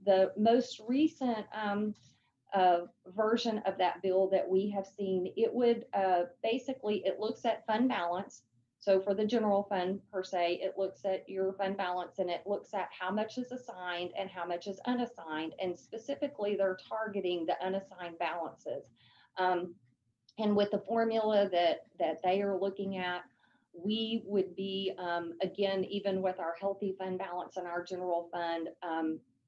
The most recent version of that bill that we have seen, it would basically, it looks at fund balance. So for the general fund per se, it looks at your fund balance and it looks at how much is assigned and how much is unassigned. And specifically, they're targeting the unassigned balances. And with the formula that they are looking at, we would be, again, even with our healthy fund balance and our general fund,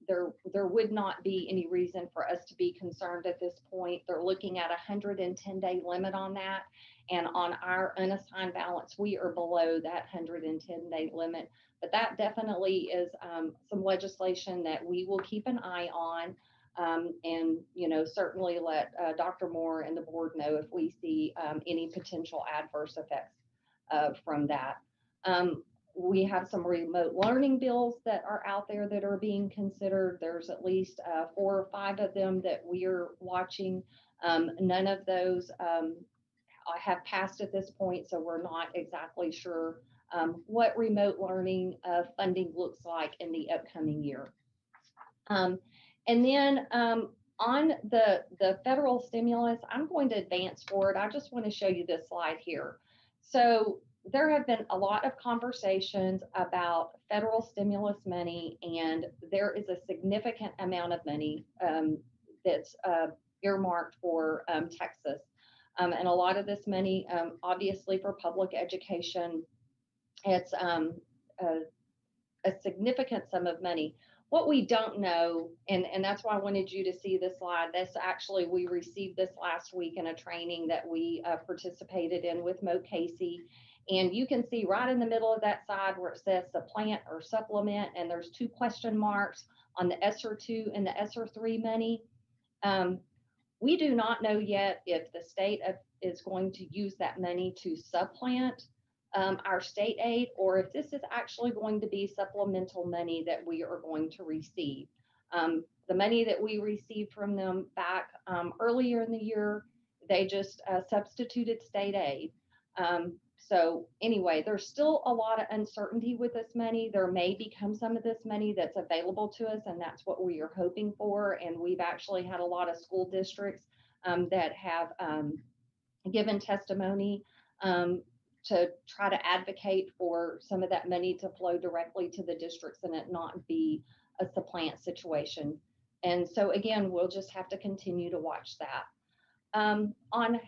there would not be any reason for us to be concerned at this point. They're looking at a 110-day limit on that. And on our unassigned balance, we are below that 110-day limit. But that definitely is some legislation that we will keep an eye on. And, you know, certainly let Dr. Moore and the board know if we see any potential adverse effects from that. We have some remote learning bills that are out there that are being considered. There's at least 4 or 5 of them that we are watching. None of those have passed at this point, so we're not exactly sure what remote learning funding looks like in the upcoming year. And then on the federal stimulus, I'm going to advance forward. I just want to show you this slide here. So there have been a lot of conversations about federal stimulus money, and there is a significant amount of money that's earmarked for Texas. And a lot of this money, obviously for public education, it's a significant sum of money. What we don't know, and that's why I wanted you to see this slide, this actually, we received this last week in a training that we participated in with Mo Casey. And you can see right in the middle of that side where it says supplant or supplement, and there's 2 question marks on the ESSER 2 and the ESSER 3 money. We do not know yet if the state is going to use that money to supplant our state aid, or if this is actually going to be supplemental money that we are going to receive. The money that we received from them back earlier in the year, they just substituted state aid. So anyway, there's still a lot of uncertainty with this money. There may become some of this money that's available to us, and that's what we are hoping for. And we've actually had a lot of school districts that have given testimony to try to advocate for some of that money to flow directly to the districts and it not be a supplant situation. And so again, we'll just have to continue to watch that. On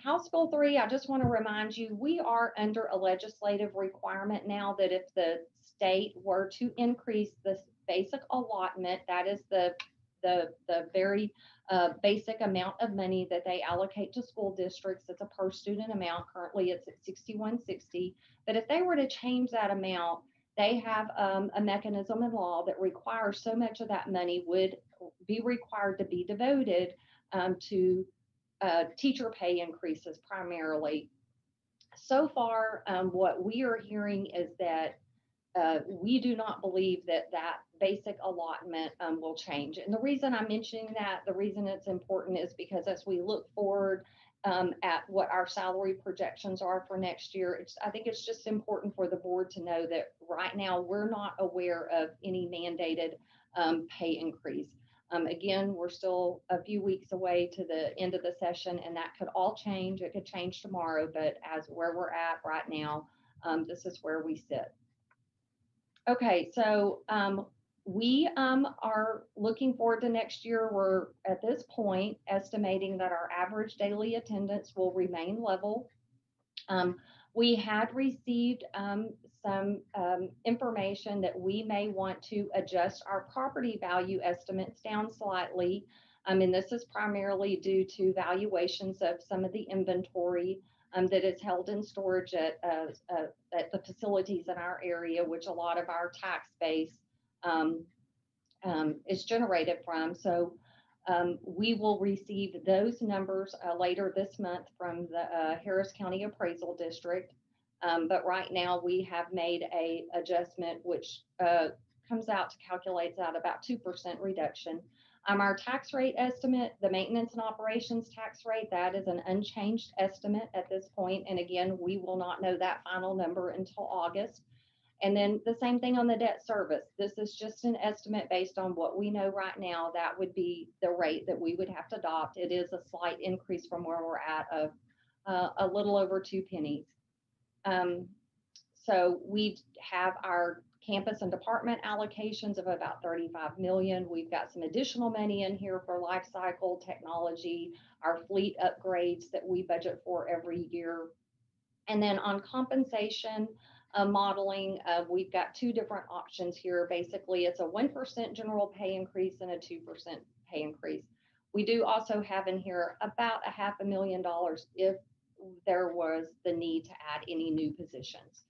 House Bill 3, I just want to remind you, we are under a legislative requirement now that if the state were to increase the basic allotment, that is the very basic amount of money that they allocate to school districts. It's a per student amount. Currently, it's at $61.60. But if they were to change that amount, they have a mechanism in law that requires so much of that money would be required to be devoted to teacher pay increases primarily. So far, what we are hearing is that we do not believe that that basic allotment will change. And the reason I'm mentioning that, the reason it's important is because as we look forward at what our salary projections are for next year, I think it's just important for the board to know that right now we're not aware of any mandated pay increase. Again, we're still a few weeks away to the end of the session, and that could all change. It could change tomorrow, but as where we're at right now, this is where we sit. Okay, so we are looking forward to next year. We're at this point estimating that our average daily attendance will remain level. We had received some information that we may want to adjust our property value estimates down slightly. And this is primarily due to valuations of some of the inventory that is held in storage at the facilities in our area, which a lot of our tax base is generated from. So we will receive those numbers later this month from the Harris County Appraisal District. But right now we have made a adjustment which calculates out about 2% reduction. Our tax rate estimate, the maintenance and operations tax rate, that is an unchanged estimate at this point. And again, we will not know that final number until August. And then the same thing on the debt service. This is just an estimate based on what we know right now. That would be the rate that we would have to adopt. It is a slight increase from where we're at of a little over 2 pennies. So we have our campus and department allocations of about 35 million. We've got some additional money in here for life cycle technology, our fleet upgrades that we budget for every year. And then on compensation modeling, we've got two different options here. Basically, it's a 1% general pay increase and a 2% pay increase. We do also have in here about $500,000 if there was the need to add any new positions.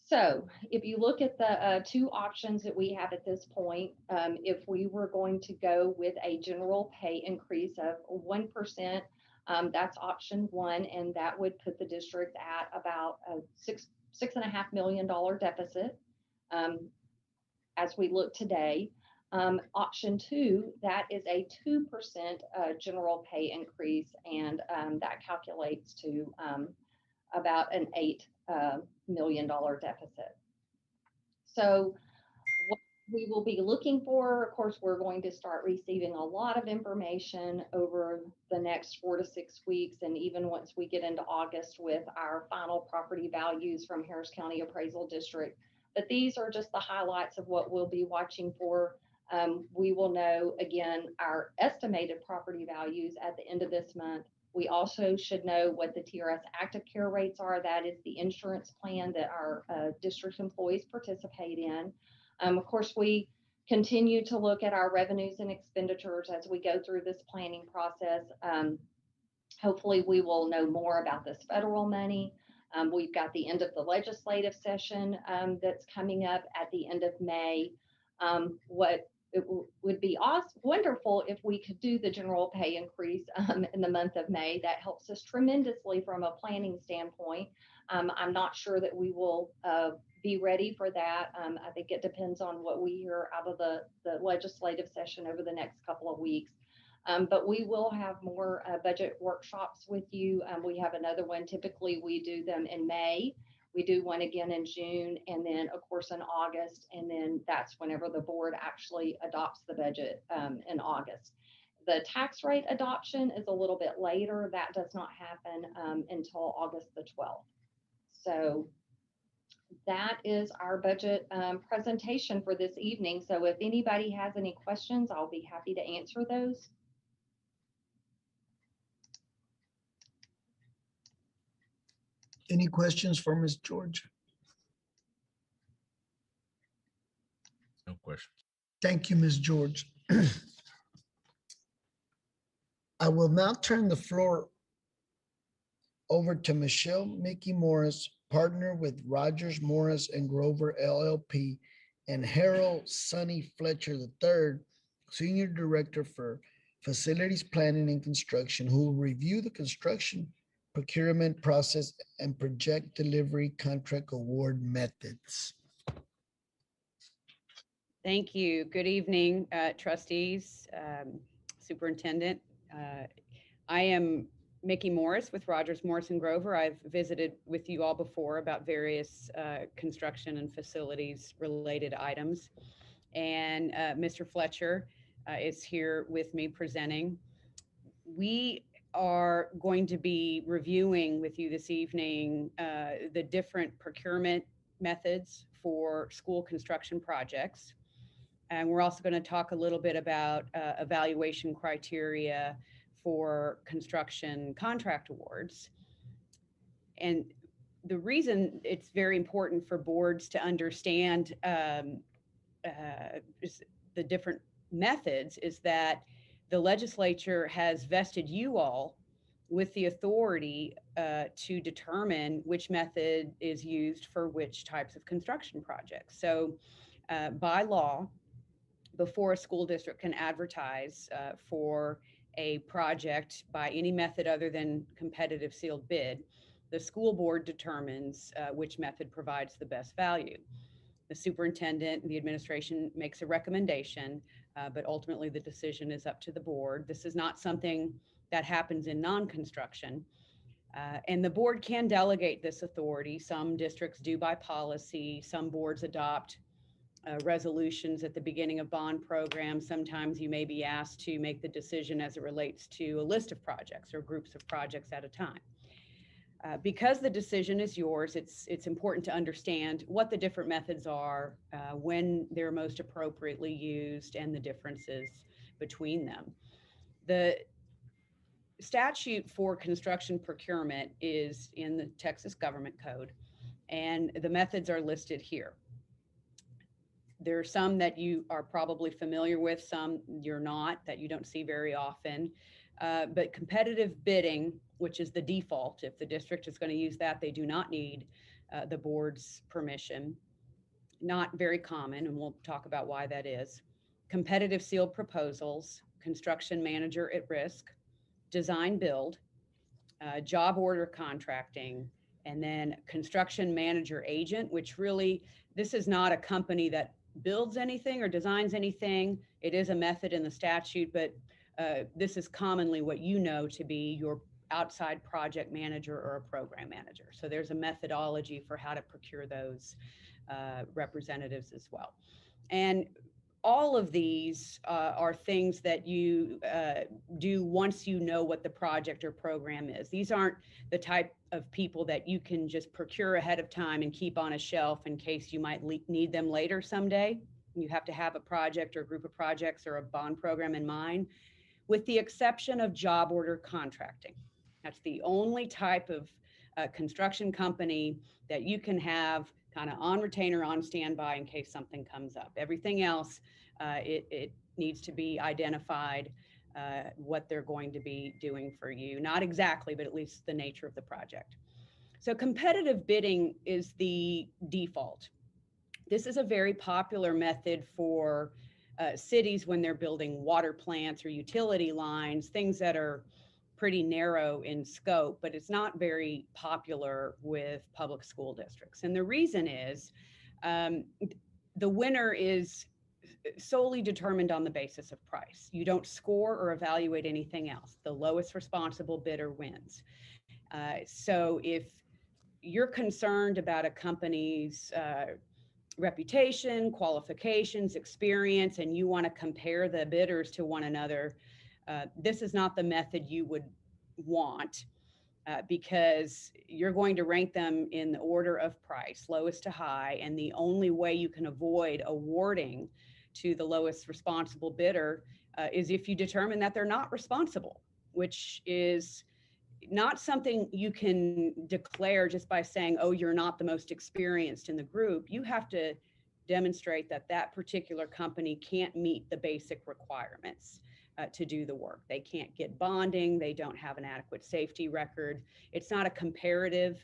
So if you look at the two options that we have at this point, if we were going to go with a general pay increase of 1%, that's option one, and that would put the district at about a $6.5 million deficit as we look today. Option two, that is a 2% general pay increase, and that calculates to about an $8 million deficit. So what we will be looking for, of course, we're going to start receiving a lot of information over the next 4 to 6 weeks, and even once we get into August with our final property values from Harris County Appraisal District. But these are just the highlights of what we'll be watching for. We will know, again, our estimated property values at the end of this month. We also should know what the TRS active care rates are. That is the insurance plan that our district employees participate in. Of course, we continue to look at our revenues and expenditures as we go through this planning process. Hopefully, we will know more about this federal money. We've got the end of the legislative session that's coming up at the end of May. It would be wonderful if we could do the general pay increase in the month of May. That helps us tremendously from a planning standpoint. I'm not sure that we will be ready for that. I think it depends on what we hear out of the legislative session over the next couple of weeks. But we will have more budget workshops with you. We have another one. Typically, we do them in May. We do one again in June, and then, of course, in August, and then that's whenever the board actually adopts the budget in August. The tax rate adoption is a little bit later. That does not happen until August the 12th. So that is our budget presentation for this evening. So if anybody has any questions, I'll be happy to answer those. Any questions for Ms. George? No questions. Thank you, Ms. George. I will now turn the floor over to Michelle Mickey Morris, partner with Rogers, Morris and Grover LLP, and Harold Sonny Fletcher III, Senior Director for Facilities Planning and Construction, who will review the construction procurement process and project delivery contract award methods. Thank you. Good evening, trustees, superintendent. I am Mickey Morris with Rogers, Morris and Grover. I've visited with you all before about various construction and facilities related items. And Mr. Fletcher is here with me presenting. We are going to be reviewing with you this evening the different procurement methods for school construction projects. And we're also going to talk a little bit about evaluation criteria for construction contract awards. And the reason it's very important for boards to understand the different methods is that the legislature has vested you all with the authority to determine which method is used for which types of construction projects. So by law, before a school district can advertise for a project by any method other than competitive sealed bid, the school board determines which method provides the best value. The superintendent and the administration makes a recommendation, but ultimately the decision is up to the board. This is not something that happens in non-construction. And the board can delegate this authority. Some districts do by policy. Some boards adopt resolutions at the beginning of bond programs. Sometimes you may be asked to make the decision as it relates to a list of projects or groups of projects at a time. Because the decision is yours, it's important to understand what the different methods are, when they're most appropriately used, and the differences between them. The statute for construction procurement is in the Texas Government Code, and the methods are listed here. There are some that you are probably familiar with, some you're not, that you don't see very often. But competitive bidding, which is the default, if the district is going to use that, they do not need the board's permission. Not very common, and we'll talk about why that is. Competitive sealed proposals, construction manager at risk, design build, job order contracting, and then construction manager agent, which really, this is not a company that builds anything or designs anything. It is a method in the statute, but this is commonly what you know to be your outside project manager or a program manager. So there's a methodology for how to procure those representatives as well. And all of these are things that you do once you know what the project or program is. These aren't the type of people that you can just procure ahead of time and keep on a shelf in case you might need them later someday. You have to have a project or a group of projects or a bond program in mind, with the exception of job order contracting. That's the only type of construction company that you can have kind of on retainer, on standby in case something comes up. Everything else, it needs to be identified what they're going to be doing for you. Not exactly, but at least the nature of the project. So competitive bidding is the default. This is a very popular method for cities when they're building water plants or utility lines, things that are pretty narrow in scope, but it's not very popular with public school districts. And the reason is the winner is solely determined on the basis of price. You don't score or evaluate anything else. The lowest responsible bidder wins. So if you're concerned about a company's reputation, qualifications, experience, and you want to compare the bidders to one another, this is not the method you would want because you're going to rank them in the order of price, lowest to high, and the only way you can avoid awarding to the lowest responsible bidder is if you determine that they're not responsible, which is not something you can declare just by saying, oh, you're not the most experienced in the group. You have to demonstrate that that particular company can't meet the basic requirements to do the work. They can't get bonding. They don't have an adequate safety record. It's not a comparative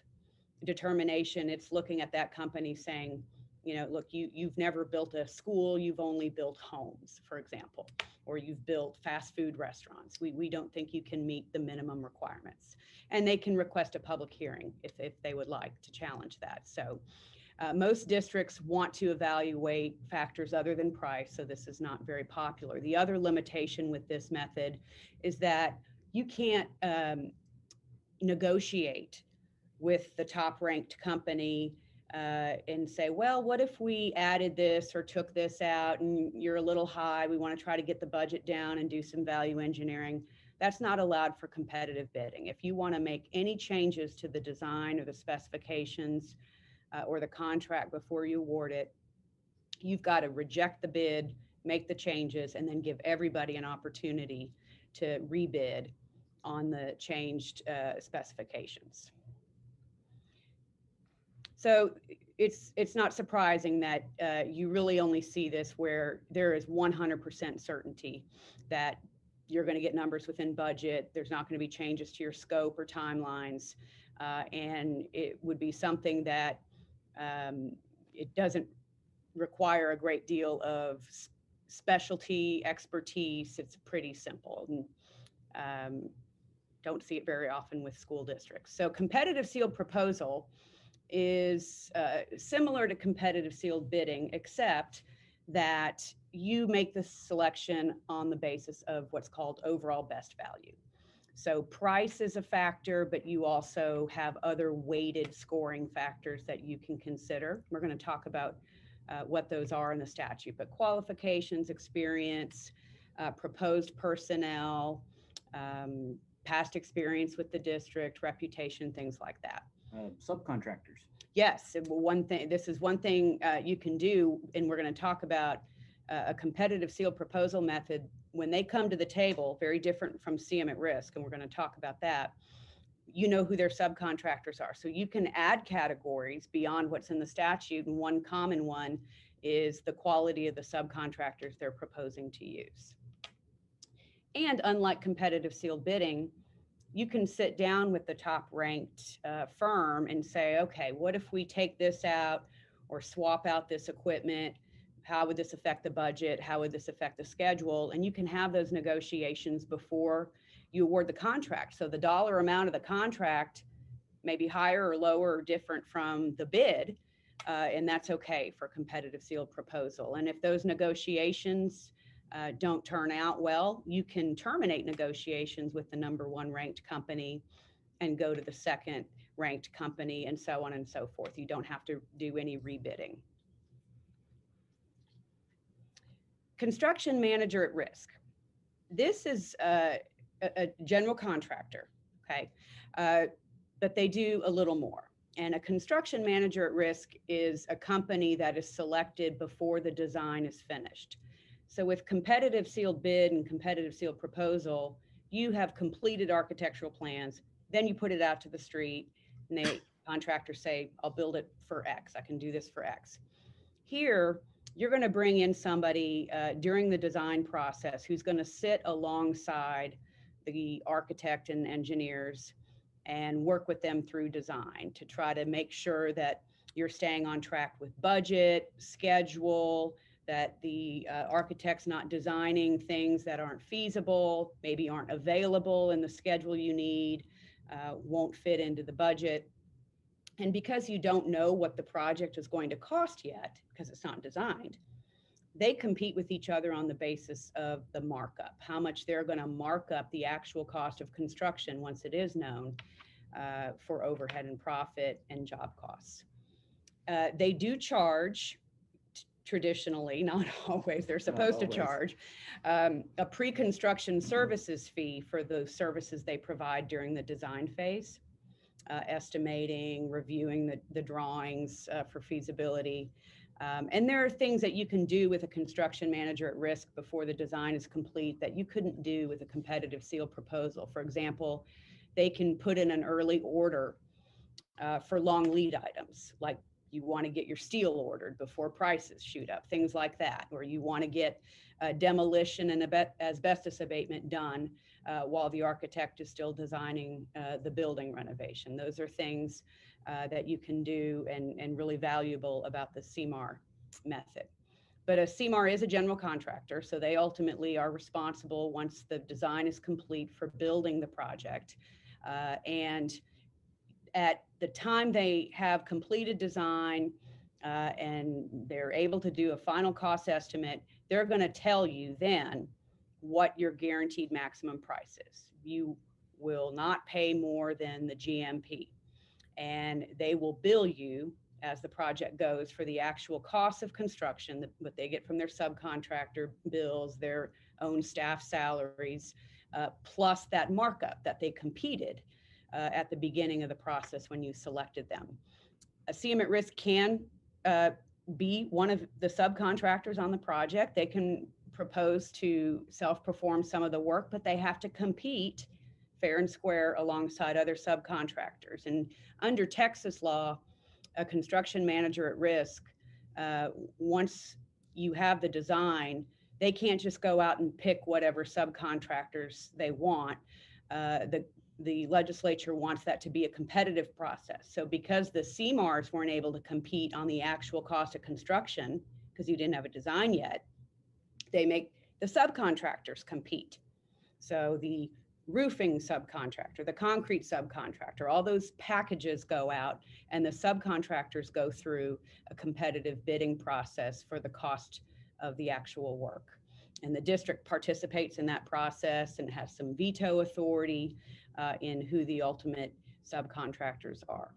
determination. It's looking at that company saying, you know, look, you've never built a school, you've only built homes, for example, or you've built fast food restaurants. We don't think you can meet the minimum requirements. And they can request a public hearing if they would like to challenge that. So most districts want to evaluate factors other than price, so this is not very popular. The other limitation with this method is that you can't negotiate with the top ranked company and say, well, what if we added this or took this out and you're a little high, we want to try to get the budget down and do some value engineering. That's not allowed for competitive bidding. If you want to make any changes to the design or the specifications or the contract before you award it, you've got to reject the bid, make the changes, and then give everybody an opportunity to rebid on the changed specifications. So it's not surprising that you really only see this where there is 100% certainty that you're going to get numbers within budget. There's not going to be changes to your scope or timelines. And it would be something that it doesn't require a great deal of specialty expertise. It's pretty simple. And, don't see it very often with school districts. So competitive sealed proposal is similar to competitive sealed bidding, except that you make the selection on the basis of what's called overall best value. So price is a factor, but you also have other weighted scoring factors that you can consider. We're going to talk about what those are in the statute, but qualifications, experience, proposed personnel, past experience with the district, reputation, things like that. Subcontractors. Yes, this is one thing you can do, and we're going to talk about a competitive sealed proposal method. When they come to the table, very different from CM at risk, and we're going to talk about that. You know who their subcontractors are. So you can add categories beyond what's in the statute, and one common one is the quality of the subcontractors they're proposing to use. And unlike competitive sealed bidding, you can sit down with the top ranked firm and say, okay, what if we take this out or swap out this equipment? How would this affect the budget? How would this affect the schedule? And you can have those negotiations before you award the contract. So the dollar amount of the contract may be higher or lower or different from the bid, and that's okay for competitive sealed proposal. And if those negotiations don't turn out well, you can terminate negotiations with the number one ranked company and go to the second ranked company, and so on and so forth. You don't have to do any rebidding. Construction manager at risk. This is a general contractor, okay? But they do a little more. And a construction manager at risk is a company that is selected before the design is finished. So with competitive sealed bid and competitive sealed proposal, you have completed architectural plans, then you put it out to the street, and the contractors say, I'll build it for X, I can do this for X. Here, you're going to bring in somebody during the design process who's going to sit alongside the architect and engineers and work with them through design to try to make sure that you're staying on track with budget, schedule, that the architect's not designing things that aren't feasible, maybe aren't available in the schedule you need, won't fit into the budget. And because you don't know what the project is going to cost yet, because it's not designed, they compete with each other on the basis of the markup, how much they're going to mark up the actual cost of construction once it is known for overhead and profit and job costs. They do charge, traditionally, not always, they're supposed to charge a pre-construction services fee for the services they provide during the design phase. Estimating, reviewing the drawings for feasibility. And there are things that you can do with a construction manager at risk before the design is complete that you couldn't do with a competitive sealed proposal. For example, they can put in an early order for long lead items, like you want to get your steel ordered before prices shoot up, things like that, or you want to get demolition and asbestos abatement done while the architect is still designing the building renovation. Those are things that you can do and really valuable about the CMAR method. But a CMAR is a general contractor, so they ultimately are responsible once the design is complete for building the project. And at the time they have completed design and they're able to do a final cost estimate, they're going to tell you then what your guaranteed maximum price is. You will not pay more than the GMP, and they will bill you as the project goes for the actual cost of construction, what they get from their subcontractor bills, their own staff salaries, plus that markup that they competed at the beginning of the process when you selected them. A CM at risk can be one of the subcontractors on the project. They can propose to self-perform some of the work, but they have to compete fair and square alongside other subcontractors. And under Texas law, a construction manager at risk, once you have the design, they can't just go out and pick whatever subcontractors they want. The legislature wants that to be a competitive process. So because the CMARs weren't able to compete on the actual cost of construction, because you didn't have a design yet, they make the subcontractors compete. So the roofing subcontractor, the concrete subcontractor, all those packages go out and the subcontractors go through a competitive bidding process for the cost of the actual work. And the district participates in that process and has some veto authority in who the ultimate subcontractors are.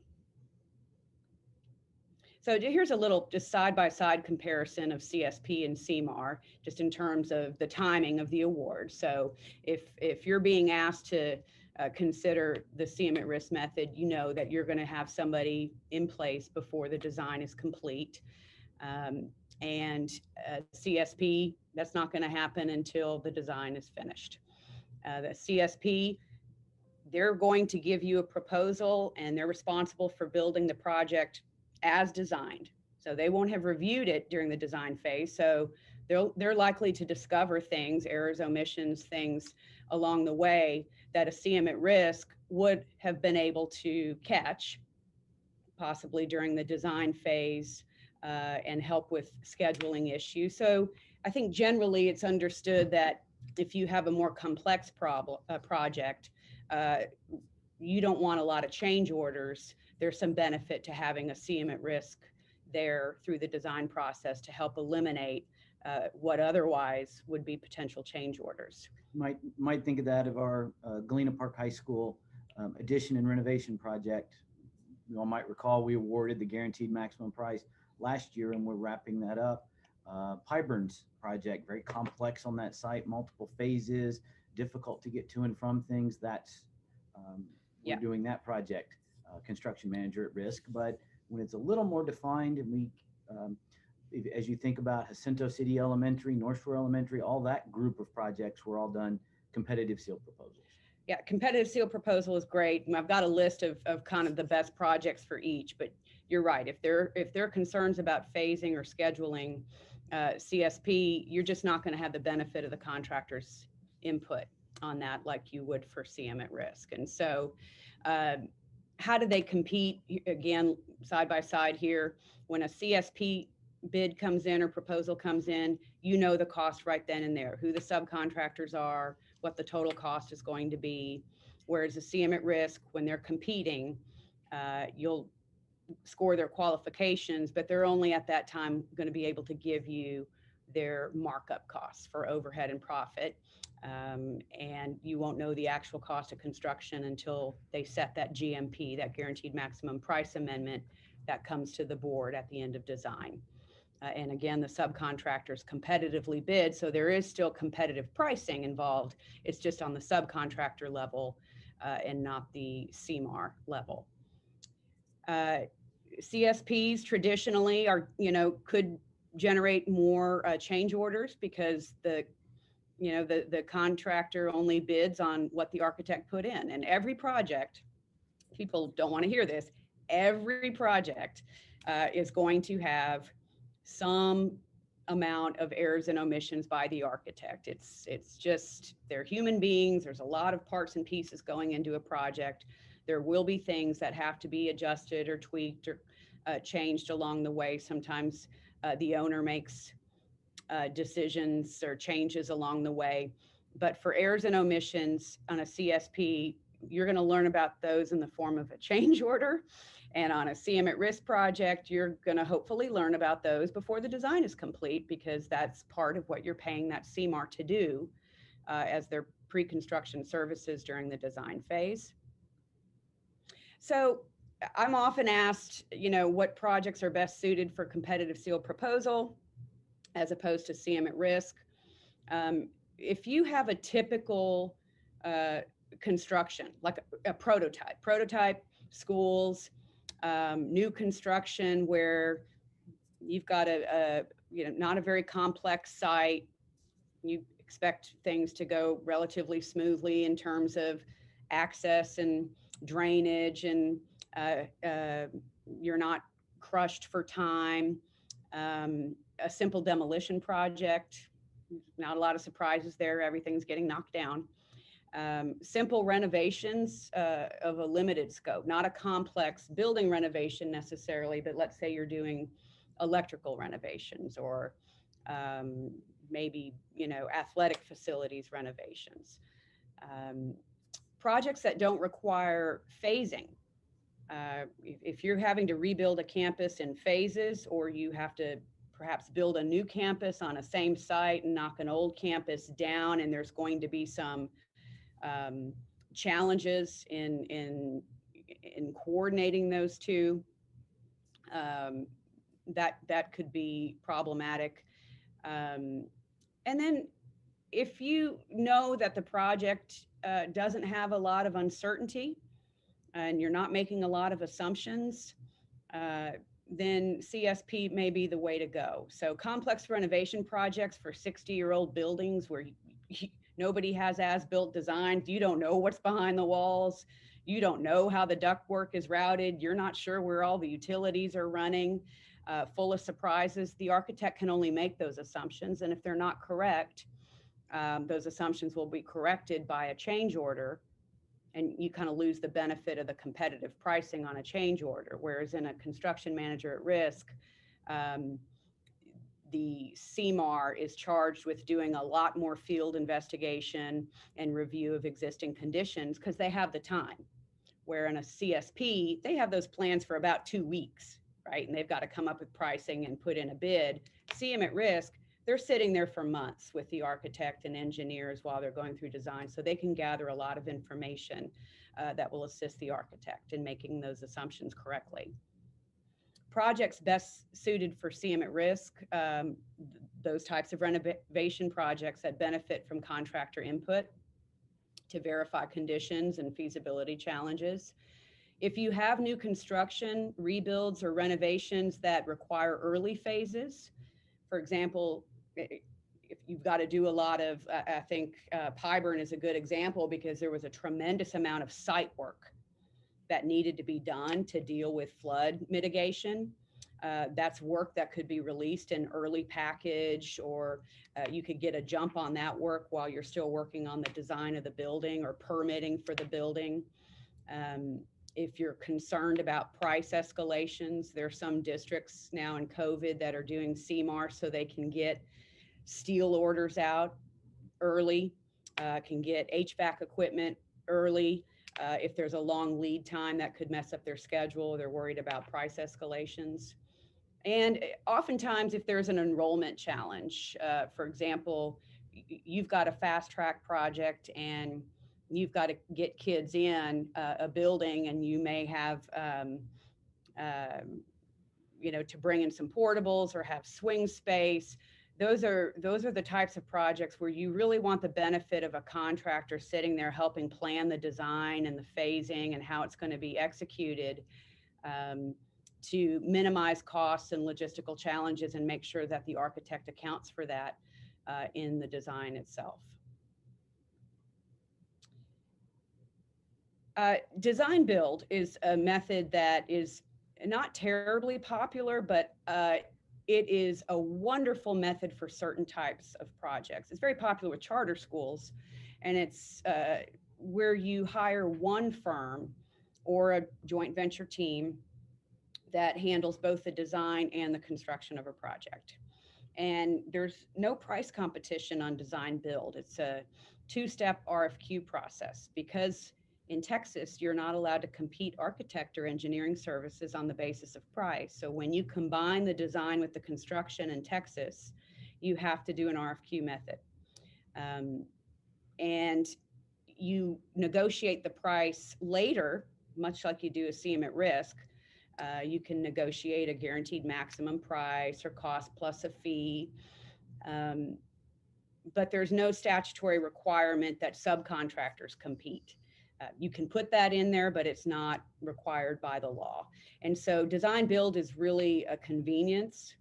So here's a little just side-by-side comparison of CSP and CMAR, just in terms of the timing of the award. So if you're being asked to consider the CMAR risk method, you know that you're going to have somebody in place before the design is complete. And CSP, that's not going to happen until the design is finished. The CSP, they're going to give you a proposal and they're responsible for building the project as designed. So they won't have reviewed it during the design phase. So they're likely to discover things, errors, omissions, things along the way that a CM at risk would have been able to catch, possibly during the design phase, and help with scheduling issues. So I think generally it's understood that if you have a more complex project, you don't want a lot of change orders. There's some benefit to having a CM at risk there through the design process to help eliminate what otherwise would be potential change orders. Might think of that of our Galena Park High School addition and renovation project. You all might recall we awarded the guaranteed maximum price last year, and we're wrapping that up. Pyburn's project, very complex on that site, multiple phases, difficult to get to and from things. That's we're doing that project, construction manager at risk. But when it's a little more defined, and we, as you think about Jacinto City Elementary, North Shore Elementary, all that group of projects were all done competitive seal proposals. Yeah, competitive seal proposal is great. And I've got a list of kind of the best projects for each, but you're right. If there are concerns about phasing or scheduling, CSP, you're just not going to have the benefit of the contractor's input on that like you would for CM at risk. And so how do they compete? Again, side by side here, when a CSP bid comes in or proposal comes in, you know the cost right then and there, who the subcontractors are, what the total cost is going to be. Whereas a CM at risk, when they're competing, you'll score their qualifications, but they're only at that time going to be able to give you their markup costs for overhead and profit. And you won't know the actual cost of construction until they set that GMP, that guaranteed maximum price amendment, that comes to the board at the end of design. And again, the subcontractors competitively bid, so there is still competitive pricing involved. It's just on the subcontractor level and not the CMAR level. CSPs traditionally are, could generate more change orders because the contractor only bids on what the architect put in. And every project, people don't want to hear this, every project is going to have some amount of errors and omissions by the architect. It's just, they're human beings. There's a lot of parts and pieces going into a project. There will be things that have to be adjusted or tweaked or changed along the way. Sometimes the owner makes decisions or changes along the way. But for errors and omissions on a CSP, you're going to learn about those in the form of a change order. And on a CM at risk project, you're going to hopefully learn about those before the design is complete, because that's part of what you're paying that CMAR to do as their pre-construction services during the design phase. So I'm often asked, what projects are best suited for competitive seal proposal as opposed to CM at risk. If you have a typical construction, like a prototype schools, new construction where you've got not a very complex site, you expect things to go relatively smoothly in terms of access and drainage, and you're not crushed for time. A simple demolition project, not a lot of surprises there. Everything's getting knocked down. Simple renovations of a limited scope, not a complex building renovation necessarily, but let's say you're doing electrical renovations or maybe, athletic facilities renovations. Projects that don't require phasing. If you're having to rebuild a campus in phases, or you have to perhaps build a new campus on a same site and knock an old campus down, and there's going to be some challenges in coordinating those two. That could be problematic. And then if you know that the project doesn't have a lot of uncertainty and you're not making a lot of assumptions, then CSP may be the way to go. So complex renovation projects for 60-year-old buildings where nobody has as-built designs, you don't know what's behind the walls, you don't know how the ductwork is routed, you're not sure where all the utilities are running, full of surprises. The architect can only make those assumptions, and if they're not correct, those assumptions will be corrected by a change order, and you kind of lose the benefit of the competitive pricing on a change order. Whereas in a construction manager at risk, the CMAR is charged with doing a lot more field investigation and review of existing conditions because they have the time. Where in a CSP, they have those plans for about 2 weeks, right? And they've got to come up with pricing and put in a bid. CM at risk, they're sitting there for months with the architect and engineers while they're going through design, so they can gather a lot of information that will assist the architect in making those assumptions correctly. Projects best suited for CM at risk, those types of renovation projects that benefit from contractor input to verify conditions and feasibility challenges. If you have new construction, rebuilds, or renovations that require early phases, for example, if you've got to do a lot of, I think Pyburn is a good example because there was a tremendous amount of site work that needed to be done to deal with flood mitigation. That's work that could be released in early package, or you could get a jump on that work while you're still working on the design of the building or permitting for the building. If you're concerned about price escalations, there are some districts now in COVID that are doing CMAR so they can get steel orders out early, can get HVAC equipment early. If there's a long lead time that could mess up their schedule, they're worried about price escalations. And oftentimes if there's an enrollment challenge, for example, you've got a fast track project and you've got to get kids in a building, and you may have, to bring in some portables or have swing space. Those are the types of projects where you really want the benefit of a contractor sitting there helping plan the design and the phasing and how it's going to be executed, to minimize costs and logistical challenges and make sure that the architect accounts for that in the design itself. Design build is a method that is not terribly popular, but it is a wonderful method for certain types of projects. It's very popular with charter schools, and it's where you hire one firm or a joint venture team that handles both the design and the construction of a project. And there's no price competition on design build. It's a two-step RFQ process because in Texas, you're not allowed to compete architect or engineering services on the basis of price. So when you combine the design with the construction in Texas, you have to do an RFQ method. And you negotiate the price later, much like you do a CM at risk. You can negotiate a guaranteed maximum price or cost plus a fee. But there's no statutory requirement that subcontractors compete. You can put that in there, but it's not required by the law. And so design build is really a convenience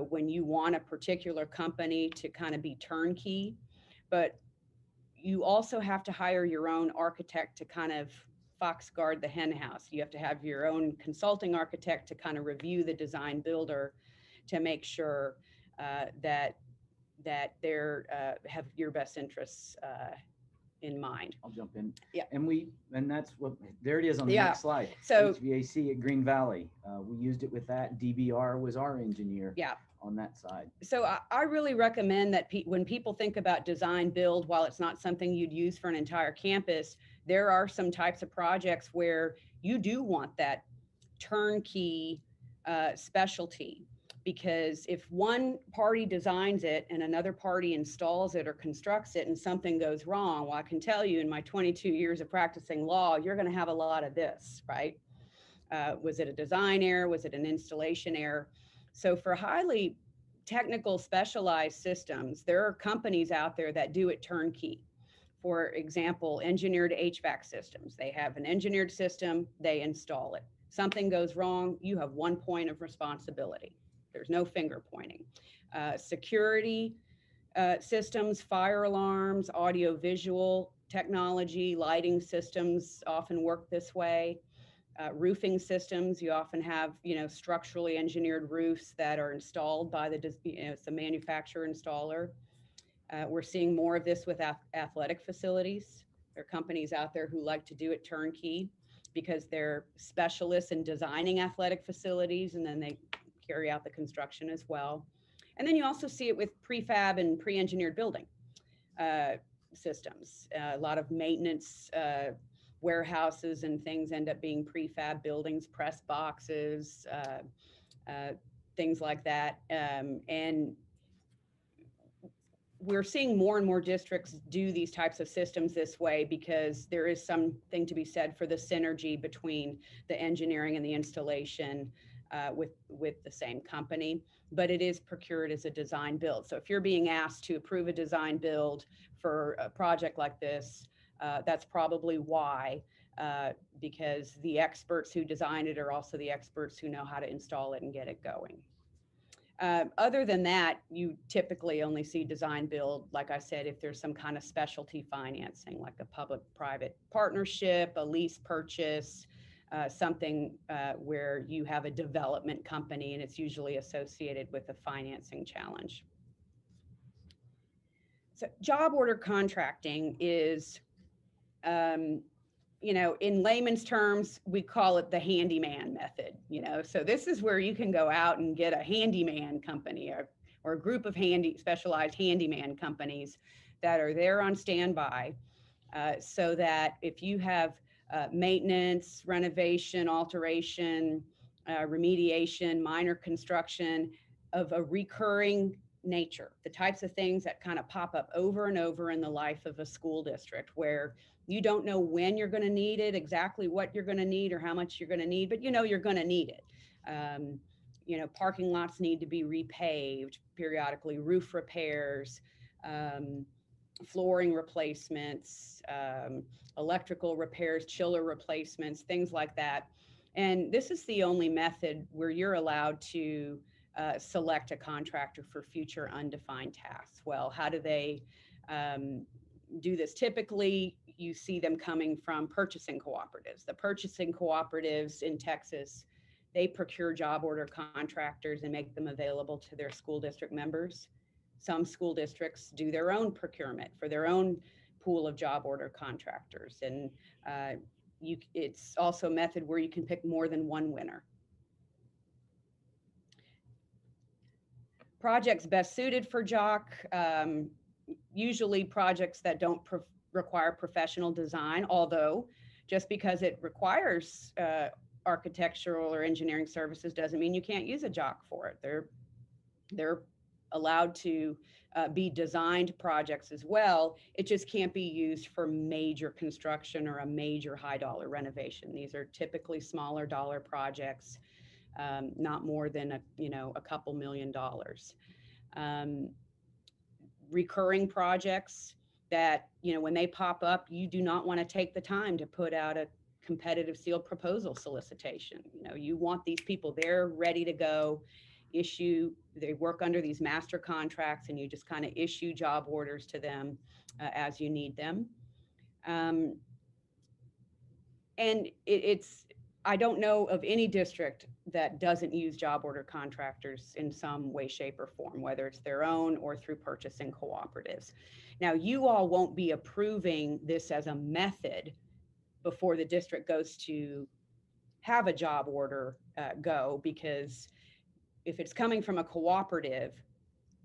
when you want a particular company to kind of be turnkey, but you also have to hire your own architect to kind of fox guard the hen house. You have to have your own consulting architect to kind of review the design builder to make sure that they're have your best interests in mind. I'll jump in. Yeah. And that's what, there it is on the Yeah. next slide. So HVAC at Green Valley. We used it with that. DBR was our engineer. Yeah. On that side. So I really recommend that when people think about design build, while it's not something you'd use for an entire campus, there are some types of projects where you do want that turnkey specialty. because if one party designs it and another party installs it or constructs it and something goes wrong, well, I can tell you in my 22 years of practicing law, you're going to have a lot of this, right? Was it a design error? Was it an installation error? So for highly technical specialized systems, there are companies out there that do it turnkey. For example, engineered HVAC systems. They have an engineered system, they install it. Something goes wrong, you have one point of responsibility. There's no finger pointing. Security systems, fire alarms, audio visual technology, lighting systems often work this way. Roofing systems, you often have, structurally engineered roofs that are installed by it's the manufacturer installer. We're seeing more of this with athletic facilities. There are companies out there who like to do it turnkey because they're specialists in designing athletic facilities, and then they carry out the construction as well. And then you also see it with prefab and pre-engineered building systems. A lot of maintenance warehouses and things end up being prefab buildings, press boxes, things like that. And we're seeing more and more districts do these types of systems this way because there is something to be said for the synergy between the engineering and the installation with the same company, but it is procured as a design build. So if you're being asked to approve a design build for a project like this, that's probably why, because the experts who designed it are also the experts who know how to install it and get it going. Other than that, you typically only see design build, like I said, if there's some kind of specialty financing, like a public-private partnership, a lease purchase, something where you have a development company and it's usually associated with a financing challenge. So job order contracting is, in layman's terms, we call it the handyman method, so this is where you can go out and get a handyman company or a group of specialized handyman companies that are there on standby, so that if you have maintenance, renovation, alteration, remediation, minor construction of a recurring nature, the types of things that kind of pop up over and over in the life of a school district where you don't know when you're going to need it, exactly what you're going to need or how much you're going to need, but you're going to need it. Parking lots need to be repaved periodically, roof repairs, flooring replacements, electrical repairs, chiller replacements, things like that. And this is the only method where you're allowed to select a contractor for future undefined tasks. Well, how do they do this? Typically, you see them coming from purchasing cooperatives. The purchasing cooperatives in Texas, they procure job order contractors and make them available to their school district members. Some school districts do their own procurement for their own pool of job order contractors. And it's also a method where you can pick more than one winner. Projects best suited for JOC, usually projects that don't require professional design, although just because it requires architectural or engineering services doesn't mean you can't use a JOC for it. They're allowed to be designed projects as well. It just can't be used for major construction or a major high dollar renovation. These are typically smaller dollar projects, not more than a couple $1 million. Recurring projects that, when they pop up, you do not want to take the time to put out a competitive sealed proposal solicitation. You want these people there ready to go, they work under these master contracts, and you just kind of issue job orders to them as you need them. And I don't know of any district that doesn't use job order contractors in some way, shape, or form, whether it's their own or through purchasing cooperatives. Now, you all won't be approving this as a method before the district goes to have a job order go, because if it's coming from a cooperative,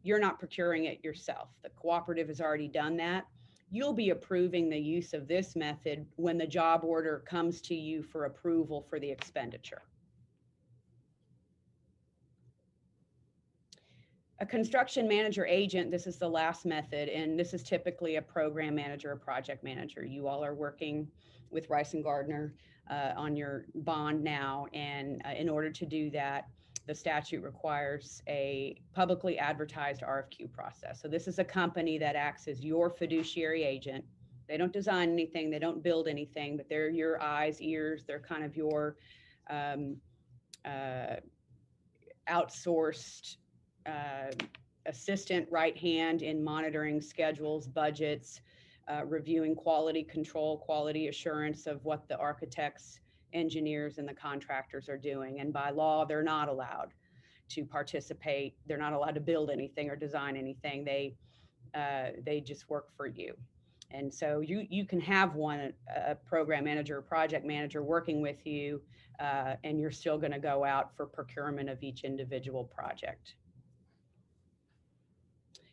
you're not procuring it yourself. The cooperative has already done that. You'll be approving the use of this method when the job order comes to you for approval for the expenditure. A construction manager agent, this is the last method, and this is typically a program manager or project manager. You all are working with Rice and Gardner on your bond now, and in order to do that, the statute requires a publicly advertised RFQ process. So this is a company that acts as your fiduciary agent. They don't design anything, they don't build anything, but they're your eyes, ears, they're kind of your outsourced assistant right hand in monitoring schedules, budgets, reviewing quality control, quality assurance of what the architects, engineers, and the contractors are doing. And by law, they're not allowed to participate. They're not allowed to build anything or design anything. They just work for you. And so you can have a program manager or project manager working with you, and you're still going to go out for procurement of each individual project.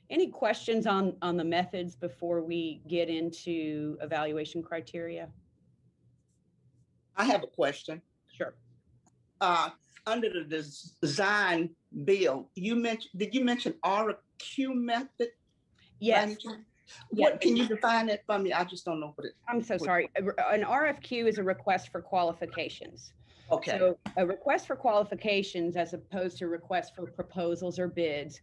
Any questions on the methods before we get into evaluation criteria? I have a question. Sure. Under the design bill, did you mention RFQ method? Yes. What can you define it for me? I just don't know what it. I'm so sorry. An RFQ is a request for qualifications. Okay. So a request for qualifications, as opposed to request for proposals or bids,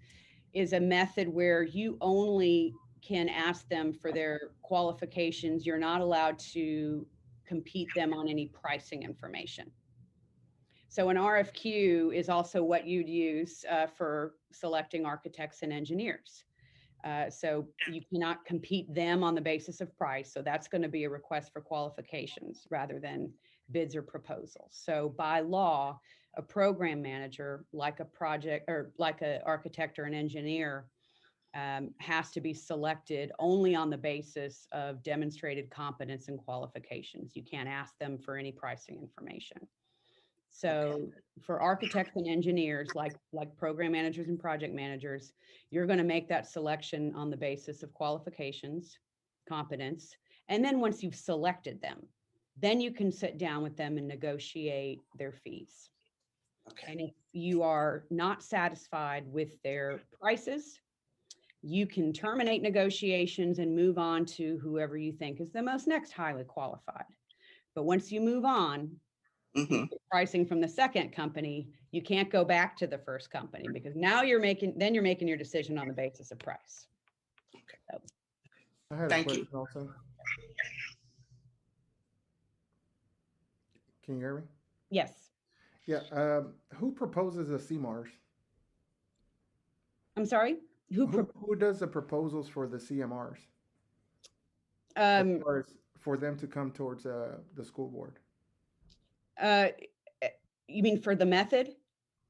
is a method where you only can ask them for their qualifications. You're not allowed to compete them on any pricing information. So an RFQ is also what you'd use for selecting architects and engineers. So you cannot compete them on the basis of price. So that's going to be a request for qualifications rather than bids or proposals. So by law, a program manager, like a project or like an architect or an engineer, has to be selected only on the basis of demonstrated competence and qualifications. You can't ask them for any pricing information. So for architects and engineers, like program managers and project managers, you're going to make that selection on the basis of qualifications, competence. And then once you've selected them, then you can sit down with them and negotiate their fees. Okay. And if you are not satisfied with their prices, you can terminate negotiations and move on to whoever you think is the most next highly qualified. But once you move on, pricing from the second company, you can't go back to the first company, because now you're making your decision on the basis of price. Okay. So, I had a question also. Can you hear me? yes. Yeah. Who proposes the CMARs? I'm sorry? Who does the proposals for the CMRs? Um, as far as for them to come towards the school board? You mean for the method?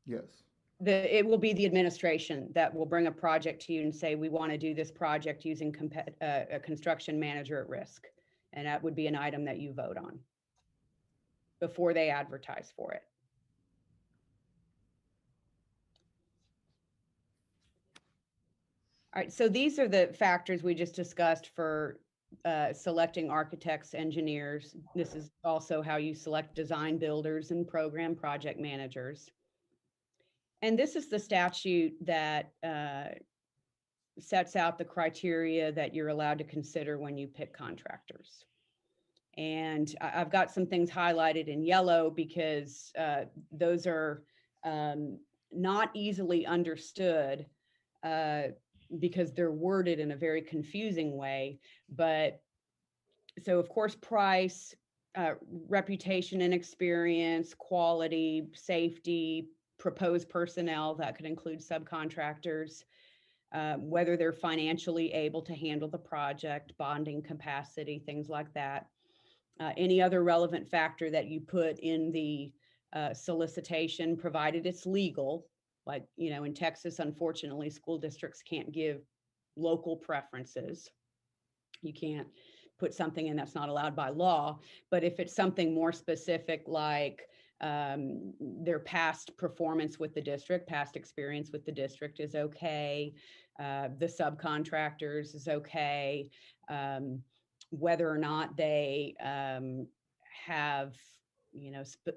Yes. It will be the administration that will bring a project to you and say, we want to do this project using a construction manager at risk. And that would be an item that you vote on before they advertise for it. All right, so these are the factors we just discussed for selecting architects, engineers. This is also how you select design builders and program project managers. And this is the statute that sets out the criteria that you're allowed to consider when you pick contractors. And I've got some things highlighted in yellow because those are not easily understood because they're worded in a very confusing way. But so of course, price, reputation and experience, quality, safety, proposed personnel, that could include subcontractors, whether they're financially able to handle the project, bonding capacity, things like that. Any other relevant factor that you put in the solicitation, provided it's legal. Like, you know, in Texas, unfortunately, school districts can't give local preferences. You can't put something in that's not allowed by law. But if it's something more specific, like their past performance with the district, past experience with the district is okay. The subcontractors is okay. Whether or not they have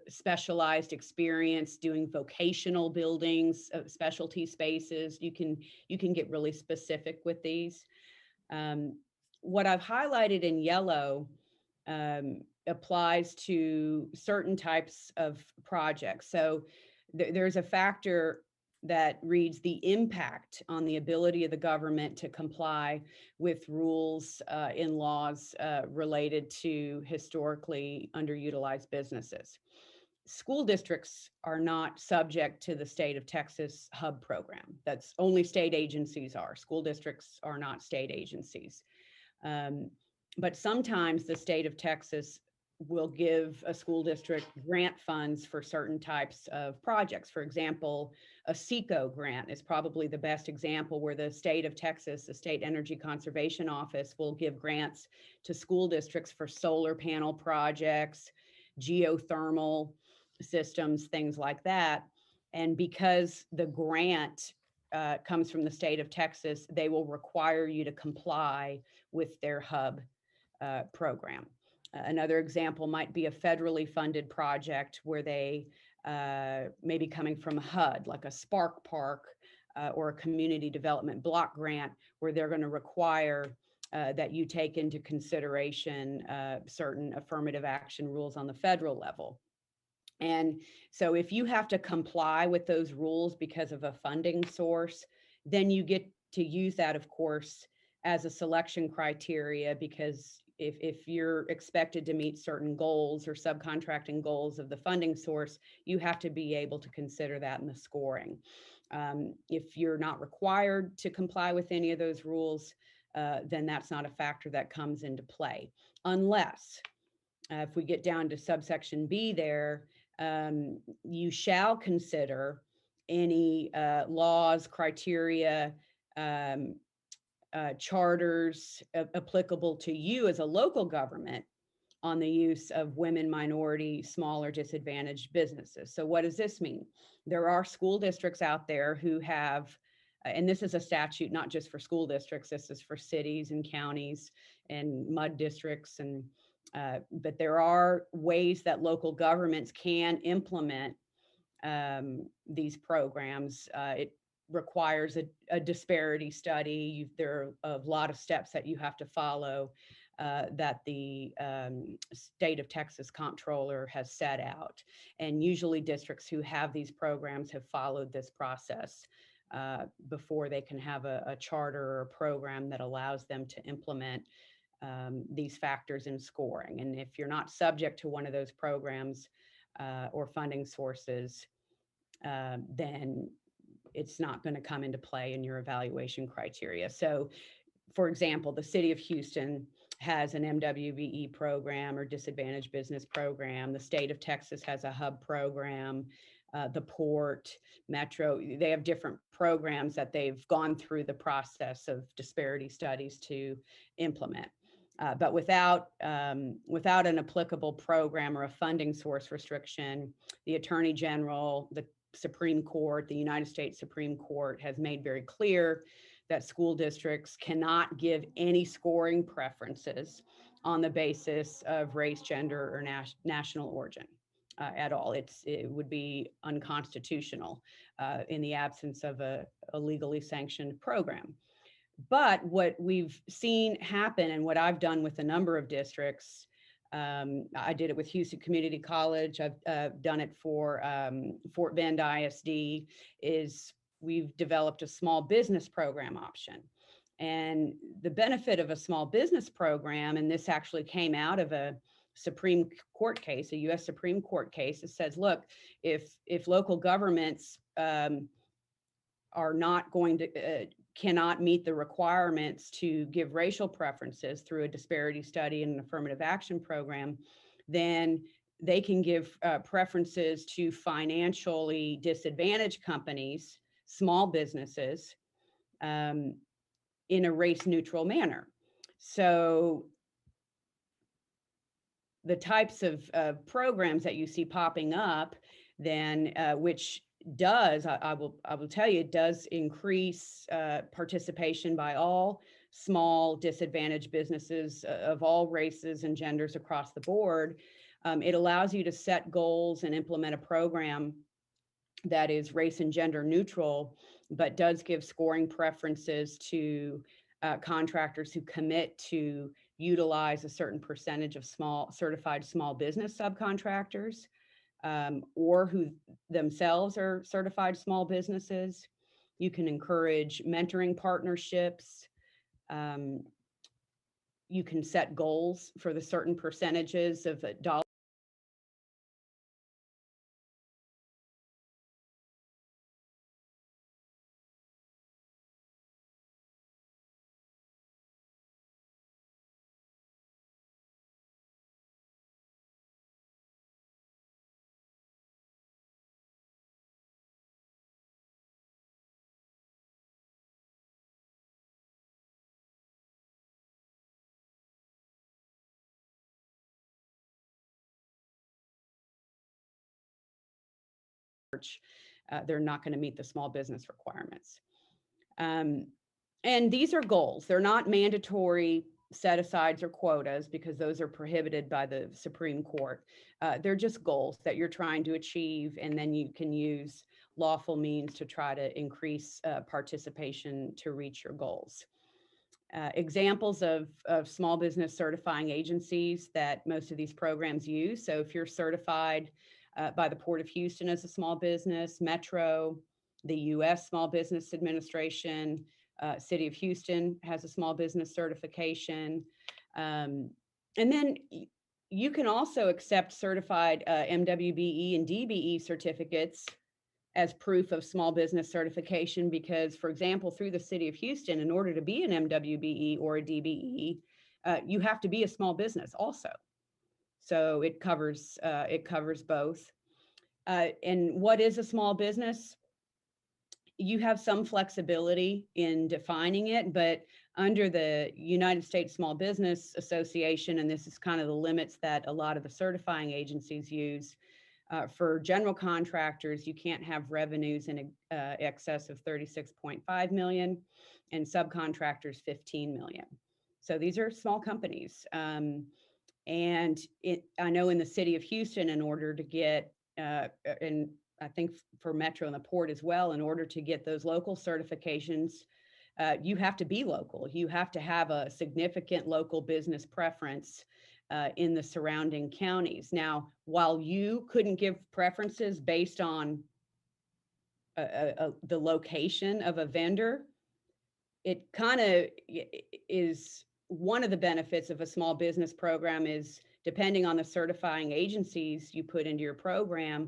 specialized experience doing vocational buildings, specialty spaces. You can get really specific with these. What I've highlighted in yellow applies to certain types of projects. So there's a factor that reads the impact on the ability of the government to comply with rules in laws related to historically underutilized businesses. School districts are not subject to the state of Texas hub program. That's only state agencies are. School districts are not state agencies. But sometimes the state of Texas will give a school district grant funds for certain types of projects. For example, a SECO grant is probably the best example, where the state of Texas, the State Energy Conservation Office, will give grants to school districts for solar panel projects, geothermal systems, things like that. And because the grant comes from the state of Texas, they will require you to comply with their hub program. Another example might be a federally funded project where they may be coming from a HUD, like a Spark Park or a community development block grant, where they're going to require that you take into consideration certain affirmative action rules on the federal level. And so if you have to comply with those rules because of a funding source, then you get to use that, of course, as a selection criteria, because if you're expected to meet certain goals or subcontracting goals of the funding source, you have to be able to consider that in the scoring. If you're not required to comply with any of those rules, then that's not a factor that comes into play. Unless, if we get down to subsection B there, you shall consider any laws, criteria, charters applicable to you as a local government on the use of women, minority, small or disadvantaged businesses. So what does this mean? There are school districts out there who have, and this is a statute not just for school districts, this is for cities and counties and MUD districts, and but there are ways that local governments can implement these programs. It requires a disparity study. There are a lot of steps that you have to follow that the state of Texas comptroller has set out. And usually districts who have these programs have followed this process before they can have a charter or a program that allows them to implement these factors in scoring. And if you're not subject to one of those programs or funding sources, then it's not going to come into play in your evaluation criteria. So, for example, the city of Houston has an MWBE program or disadvantaged business program. The state of Texas has a hub program. The Port, Metro, they have different programs that they've gone through the process of disparity studies to implement. But without an applicable program or a funding source restriction, the Attorney General, the Supreme Court, the United States Supreme Court has made very clear that school districts cannot give any scoring preferences on the basis of race, gender, or national origin at all. It would be unconstitutional in the absence of a legally sanctioned program. But what we've seen happen, and what I've done with a number of districts, I did it with Houston Community College, I've done it for Fort Bend I.S.D, is we've developed a small business program option. And the benefit of a small business program, and this actually came out of a Supreme Court case, a U.S. Supreme Court case, it says, look, if local governments are not going to, cannot meet the requirements to give racial preferences through a disparity study and an affirmative action program, then they can give preferences to financially disadvantaged companies, small businesses, in a race neutral manner. So the types of programs that you see popping up then, which does, I will tell you, it does increase participation by all small disadvantaged businesses of all races and genders across the board. It allows you to set goals and implement a program that is race and gender neutral, but does give scoring preferences to contractors who commit to utilize a certain percentage of certified small business subcontractors, or who themselves are certified small businesses. You can encourage mentoring partnerships. You can set goals for the certain percentages of dollars they're not going to meet the small business requirements. And these are goals. They're not mandatory set-asides or quotas because those are prohibited by the Supreme Court. They're just goals that you're trying to achieve, and then you can use lawful means to try to increase participation to reach your goals. Examples of small business certifying agencies that most of these programs use. So if you're certified by the Port of Houston as a small business, Metro, the U.S. Small Business Administration, City of Houston has a small business certification. And then you can also accept certified MWBE and DBE certificates as proof of small business certification because, for example, through the City of Houston, in order to be an MWBE or a DBE, you have to be a small business also. So it covers both. And what is a small business? You have some flexibility in defining it, but under the United States Small Business Association, and this is kind of the limits that a lot of the certifying agencies use, for general contractors, you can't have revenues in excess of 36.5 million, and subcontractors 15 million. So these are small companies. And I know in the City of Houston, in order to get, and I think for Metro and the Port as well, in order to get those local certifications, you have to be local. You have to have a significant local business preference in the surrounding counties. Now, while you couldn't give preferences based on the location of a vendor, it kind of is one of the benefits of a small business program is depending on the certifying agencies you put into your program,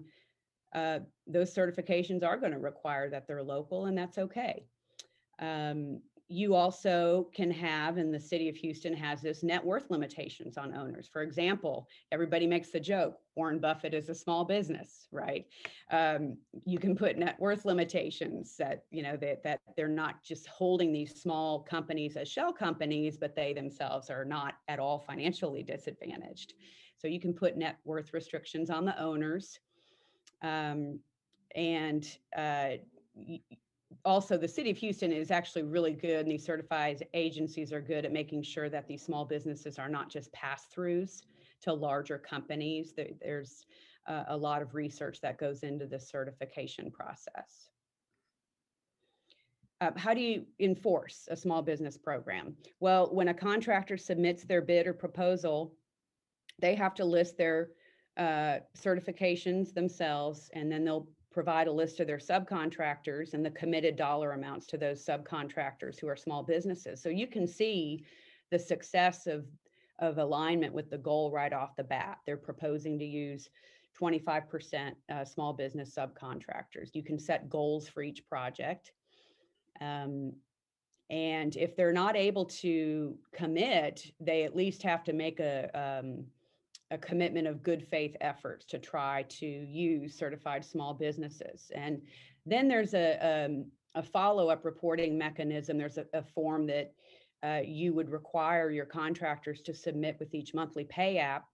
those certifications are going to require that they're local, and that's okay. You also can have, and the City of Houston has this, net worth limitations on owners. For example, everybody makes the joke, Warren Buffett is a small business, right? You can put net worth limitations that, that they're not just holding these small companies as shell companies, but they themselves are not at all financially disadvantaged. So you can put net worth restrictions on the owners. Also, the City of Houston is actually really good, and these certified agencies are good at making sure that these small businesses are not just pass-throughs to larger companies. There's a lot of research that goes into the certification process. How do you enforce a small business program? Well, when a contractor submits their bid or proposal, they have to list their certifications themselves, and then they'll provide a list of their subcontractors and the committed dollar amounts to those subcontractors who are small businesses. So you can see the success of alignment with the goal right off the bat. They're proposing to use 25% small business subcontractors. You can set goals for each project. And if they're not able to commit, they at least have to make a commitment of good faith efforts to try to use certified small businesses. And then there's a follow-up reporting mechanism. There's a form that you would require your contractors to submit with each monthly pay app,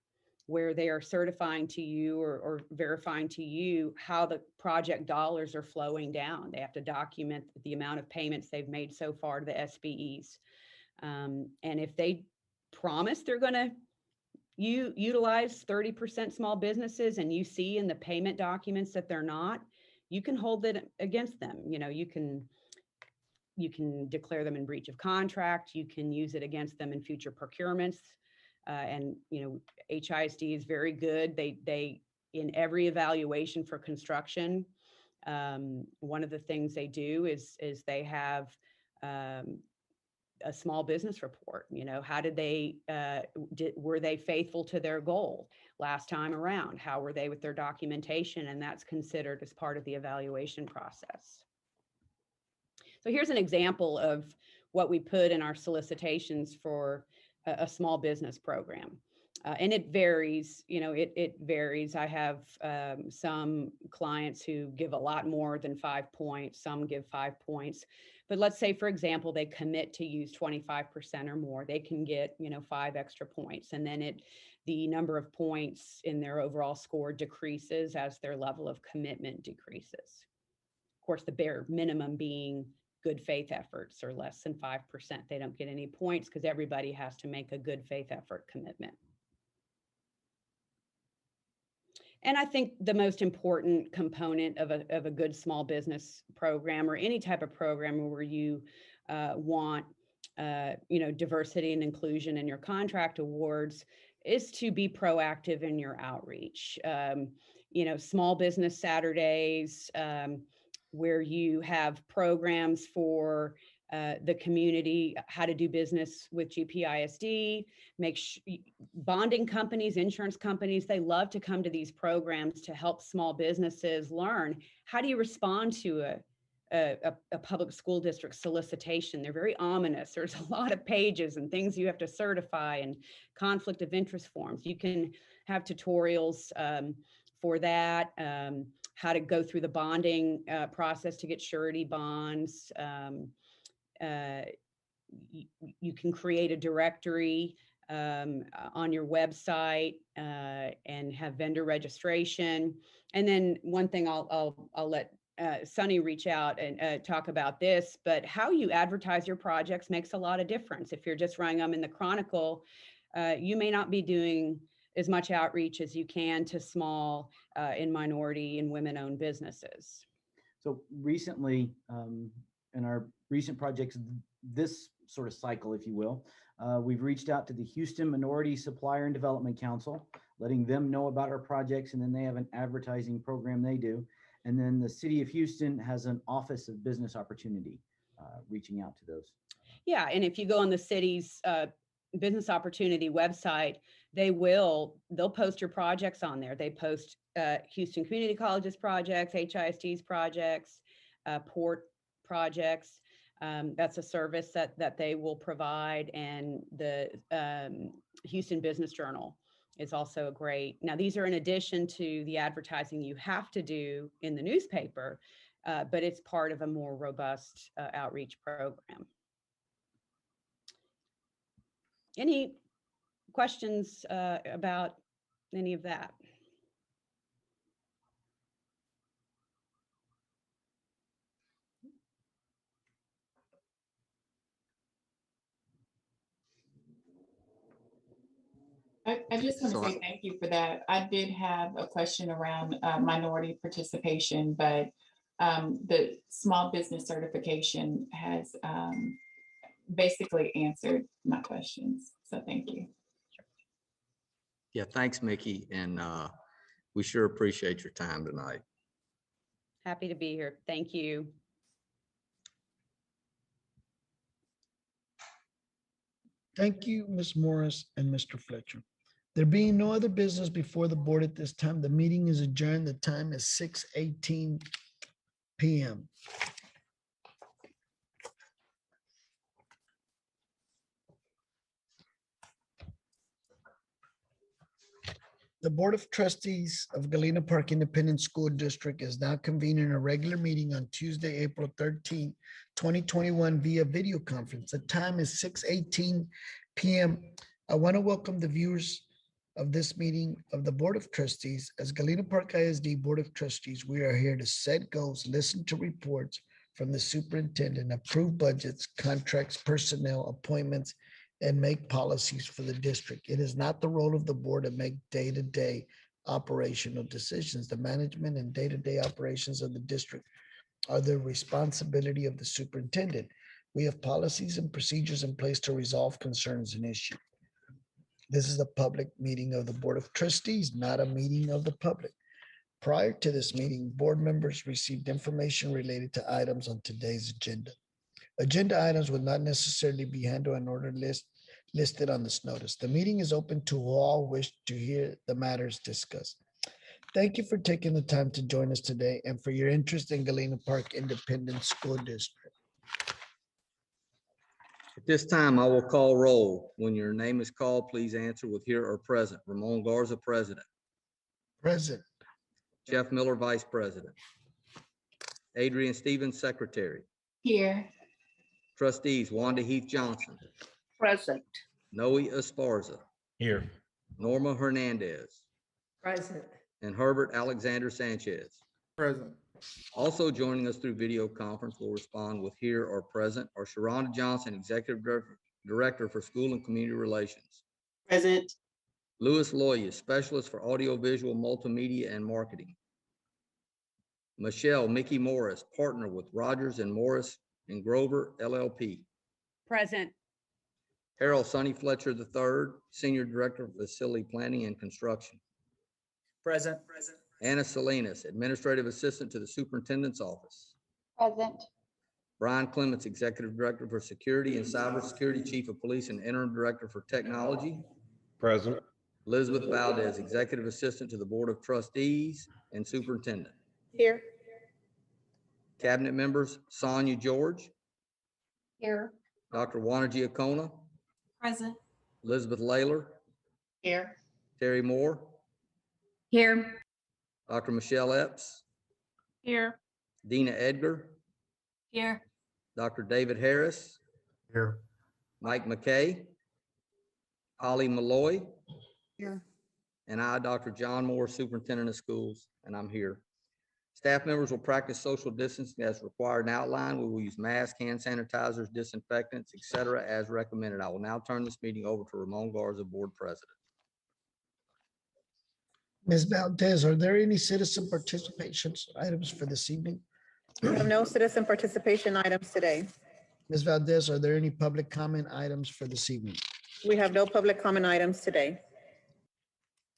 where they are certifying to you or verifying to you how the project dollars are flowing down. They have to document the amount of payments they've made so far to the SBEs. And if they promise they're going to you utilize 30% small businesses and you see in the payment documents that they're not, you can hold it against them. You know, you can declare them in breach of contract. You can use it against them in future procurements. And, you know, HISD is very good. They in every evaluation for construction, one of the things they do is they have a small business report. You know, how did they, were they faithful to their goal last time around? How were they with their documentation? And that's considered as part of the evaluation process. So here's an example of what we put in our solicitations for a small business program. And it varies, you know, it varies. I have some clients who give a lot more than 5 points, some give 5 points. But let's say, for example, they commit to use 25% or more, they can get, you know, 5 extra points. And then the number of points in their overall score decreases as their level of commitment decreases. Of course, the bare minimum being good faith efforts or less than 5%. They don't get any points because everybody has to make a good faith effort commitment. And I think the most important component of a good small business program or any type of program where you want you know, diversity and inclusion in your contract awards is to be proactive in your outreach. You know, small business Saturdays, where you have programs for the community, how to do business with GPISD, bonding companies, insurance companies, they love to come to these programs to help small businesses learn how do you respond to a public school district solicitation. They're very ominous. There's a lot of pages and things you have to certify and conflict of interest forms. You can have tutorials for that, how to go through the bonding process to get surety bonds. You can create a directory on your website and have vendor registration. And then one thing I'll let Sunny reach out and talk about this, but how you advertise your projects makes a lot of difference. If you're just running them in the Chronicle, you may not be doing as much outreach as you can to small and minority and women-owned businesses. So recently, in our recent projects, this sort of cycle, if you will, we've reached out to the Houston Minority Supplier and Development Council, letting them know about our projects, and then they have an advertising program they do. And then the City of Houston has an Office of Business Opportunity, reaching out to those. Yeah, and if you go on the city's business opportunity website, they'll post your projects on there. They post Houston Community College's projects, HISD's projects, port projects. That's a service that they will provide. And the Houston Business Journal is also great. Now, these are in addition to the advertising you have to do in the newspaper, but it's part of a more robust outreach program. Any questions about any of that? I just want to say thank you for that. I did have a question around minority participation, but the small business certification has basically answered my questions. So thank you. Yeah, thanks, Mickey. And we sure appreciate your time tonight. Happy to be here. Thank you. Thank you, Ms. Morris and Mr. Fletcher. There being no other business before the board at this time, the meeting is adjourned. The time is 6:18 p.m. The Board of Trustees of Galena Park Independent School District is now convening a regular meeting on Tuesday, April 13, 2021 via video conference. The time is 6:18 p.m. I want to welcome the viewers of this meeting of the Board of Trustees. As Galena Park I.S.D. Board of Trustees, we are here to set goals, listen to reports from the superintendent, approve budgets, contracts, personnel, appointments, and make policies for the district. It is not the role of the board to make day-to-day operational decisions. The management and day-to-day operations of the district are the responsibility of the superintendent. We have policies and procedures in place to resolve concerns and issues. This is a public meeting of the Board of Trustees, not a meeting of the public. Prior to this meeting, board members received information related to items on today's agenda. Agenda items will not necessarily be handled in order listed on this notice. The meeting is open to all wish to hear the matters discussed. Thank you for taking the time to join us today and for your interest in Galena Park Independent School District. At this time, I will call roll. When your name is called, please answer with here or present. Ramon Garza, President. Present. Jeff Miller, Vice President. Adrian Stevens, Secretary. Here. Trustees, Wanda Heath Johnson, Present. Noe Esparza, Here. Norma Hernandez, Present. and Herbert Alexander Sanchez. Present. Also joining us through video conference will respond with here or present are Sharonda Johnson, Executive Director for School and Community Relations. Present. Louis Loya, Specialist for Audiovisual Multimedia and Marketing. Michelle Mickey Morris, Partner with Rogers and Morris and Grover LLP. Present. Harold Sonny Fletcher III, Senior Director of Facility Planning and Construction. Present. Anna Salinas, Administrative Assistant to the Superintendent's Office. Present. Brian Clements, Executive Director for Security and Cybersecurity, Chief of Police and Interim Director for Technology. Present. Elizabeth Valdez, Executive Assistant to the Board of Trustees and Superintendent. Here. Cabinet members, Sonia George, Here. Dr. Juana Giacona, Present. Elizabeth Layler, Here. Terry Moore, Here. Dr. Michelle Epps, Here. Dina Edgar, Here. Dr. David Harris, Here. Mike McKay, Holly Malloy, Here. and I, Dr. John Moore, Superintendent of Schools, and I'm here. Staff members will practice social distancing as required and outlined. We will use masks, hand sanitizers, disinfectants, etc., as recommended. I will now turn this meeting over to Ramon Garza, Board President. Ms. Valdez, are there any citizen participation items for this evening? We have no citizen participation items today. Ms. Valdez, are there any public comment items for this evening? We have no public comment items today.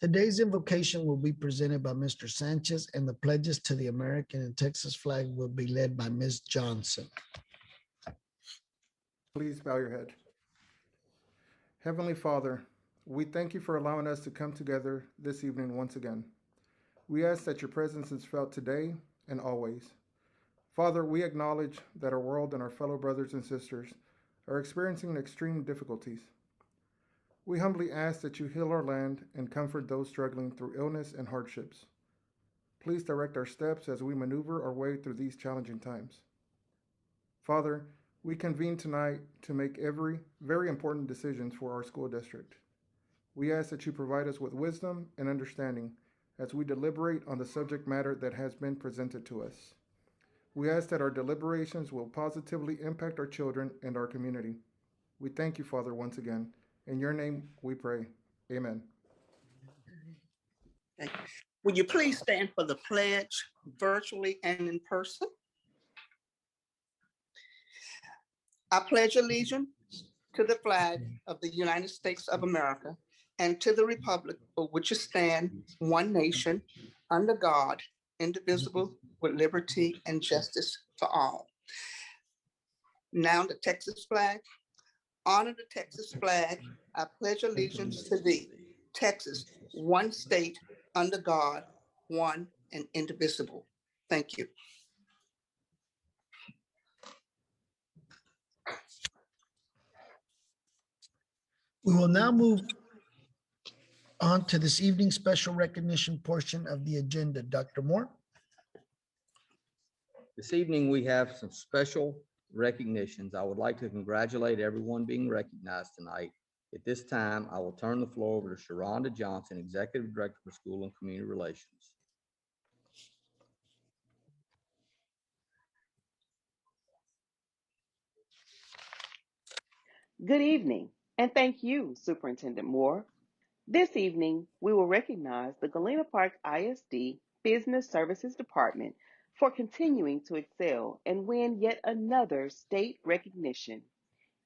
Today's invocation will be presented by Mr. Sanchez, and the pledges to the American and Texas flag will be led by Ms. Johnson. Please bow your head. Heavenly Father, we thank you for allowing us to come together this evening once again. We ask that your presence is felt today and always. Father, we acknowledge that our world and our fellow brothers and sisters are experiencing extreme difficulties. We humbly ask that you heal our land and comfort those struggling through illness and hardships. Please direct our steps as we maneuver our way through these challenging times. Father, we convene tonight to make very important decisions for our school district. We ask that you provide us with wisdom and understanding as we deliberate on the subject matter that has been presented to us. We ask that our deliberations will positively impact our children and our community. We thank you, Father, once again. In your name we pray. Amen. Okay. Will you please stand for the pledge virtually and in person? I pledge allegiance to the flag of the United States of America and to the republic for which it stands, one nation, under God, indivisible, with liberty and justice for all. Now the Texas flag. Honor the Texas flag. I pledge allegiance to thee, Texas, one state, under God, one and indivisible. Thank you. We will now move on to this evening's special recognition portion of the agenda. Dr. Moore? This evening, we have some special recognitions. I would like to congratulate everyone being recognized tonight. At this time, I will turn the floor over to Sharonda Johnson, Executive Director for School and Community Relations. Good evening. And thank you, Superintendent Moore. This evening, we will recognize the Galena Park I.S.D. Business Services Department for continuing to excel and win yet another state recognition,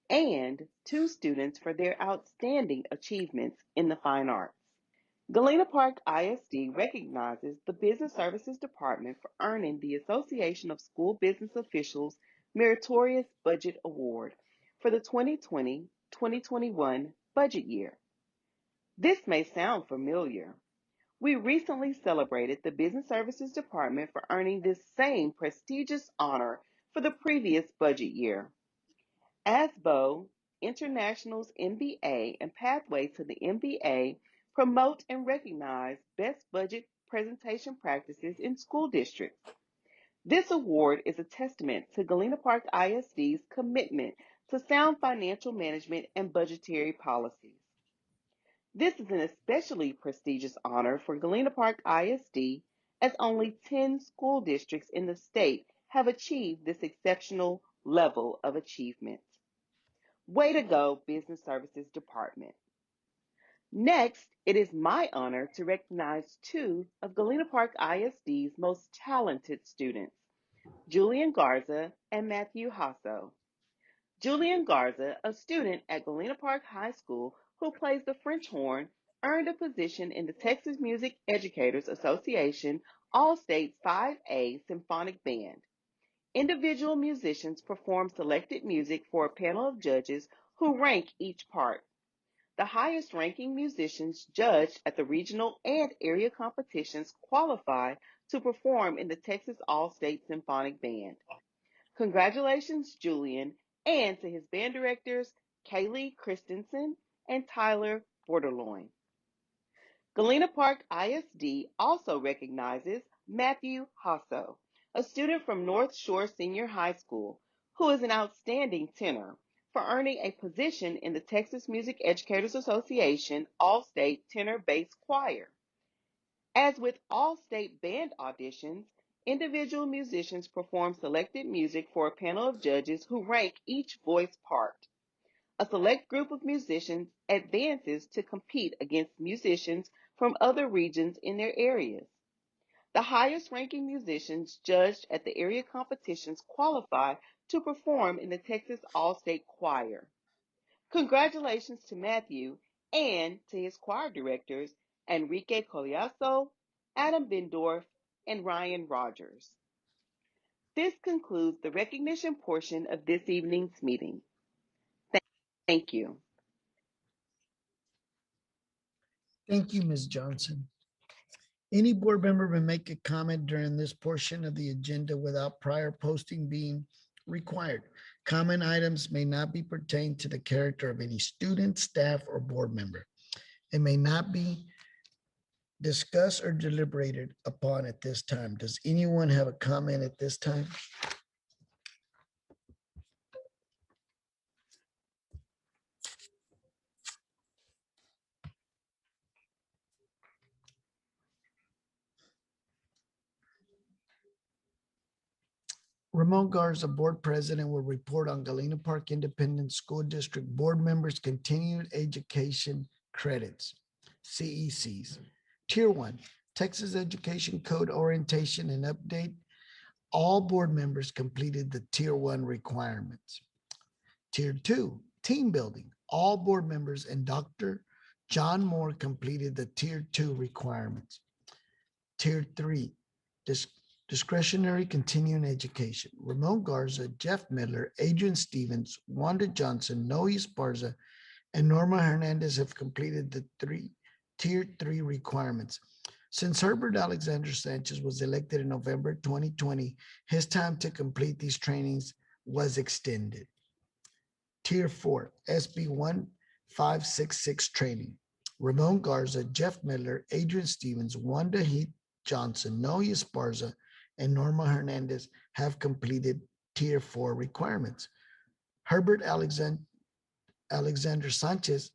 and two students for their outstanding achievements in the fine arts. Galena Park I.S.D. recognizes the Business Services Department for earning the Association of School Business Officials Meritorious Budget Award for the 2020-2021 budget year. This may sound familiar. We recently celebrated the Business Services Department for earning this same prestigious honor for the previous budget year. I.S.D. International's MBA and Pathway to the MBA promote and recognize best budget presentation practices in school districts. This award is a testament to Galena Park I.S.D's commitment to sound financial management and budgetary policies. This is an especially prestigious honor for Galena Park I.S.D., as only 10 school districts in the state have achieved this exceptional level of achievement. Way to go, Business Services Department. Next, it is my honor to recognize two of Galena Park I.S.D's most talented students, Julian Garza and Matthew Hasso. Julian Garza, a student at Galena Park High School who plays the French horn, earned a position in the Texas Music Educators Association All-State 5A Symphonic Band. Individual musicians perform selected music for a panel of judges who rank each part. The highest ranking musicians judged at the regional and area competitions qualify to perform in the Texas All-State Symphonic Band. Congratulations, Julian, and to his band directors, Kaylee Christensen and Tyler Borderloin. Galena Park I.S.D. also recognizes Matthew Hasso, a student from North Shore Senior High School, who is an outstanding tenor, for earning a position in the Texas Music Educators Association All-State Tenor Bass Choir. As with all state band auditions, individual musicians perform selected music for a panel of judges who rank each voice part. A select group of musicians advances to compete against musicians from other regions in their areas. The highest ranking musicians judged at the area competitions qualify to perform in the Texas All-State Choir. Congratulations to Matthew and to his choir directors, Enrique Collazo, Adam Bendorf, and Ryan Rogers. This concludes the recognition portion of this evening's meeting. Thank you. Thank you, Ms. Johnson. Any board member may make a comment during this portion of the agenda without prior posting being required. Comment items may not be pertained to the character of any student, staff, or board member. It may not be discussed or deliberated upon at this time. Does anyone have a comment at this time? Ramon Garza, Board President, will report on Galena Park Independent School District Board Members' Continued Education Credits, CECs. Tier 1, Texas Education Code Orientation and Update. All board members completed the Tier 1 requirements. Tier 2, Team Building. All board members and Dr. John Moore completed the Tier 2 requirements. Tier 3, Discretionary Continuing Education. Ramon Garza, Jeff Miller, Adrian Stevens, Wanda Johnson, Noe Esparza, and Norma Hernandez have completed the Tier 3 requirements. Since Herbert Alexander Sanchez was elected in November 2020, his time to complete these trainings was extended. Tier 4, SB 1566 training. Ramon Garza, Jeff Miller, Adrian Stevens, Wanda Heath Johnson, Noe Esparza, and Norma Hernandez have completed Tier 4 requirements. Herbert Alexander Sanchez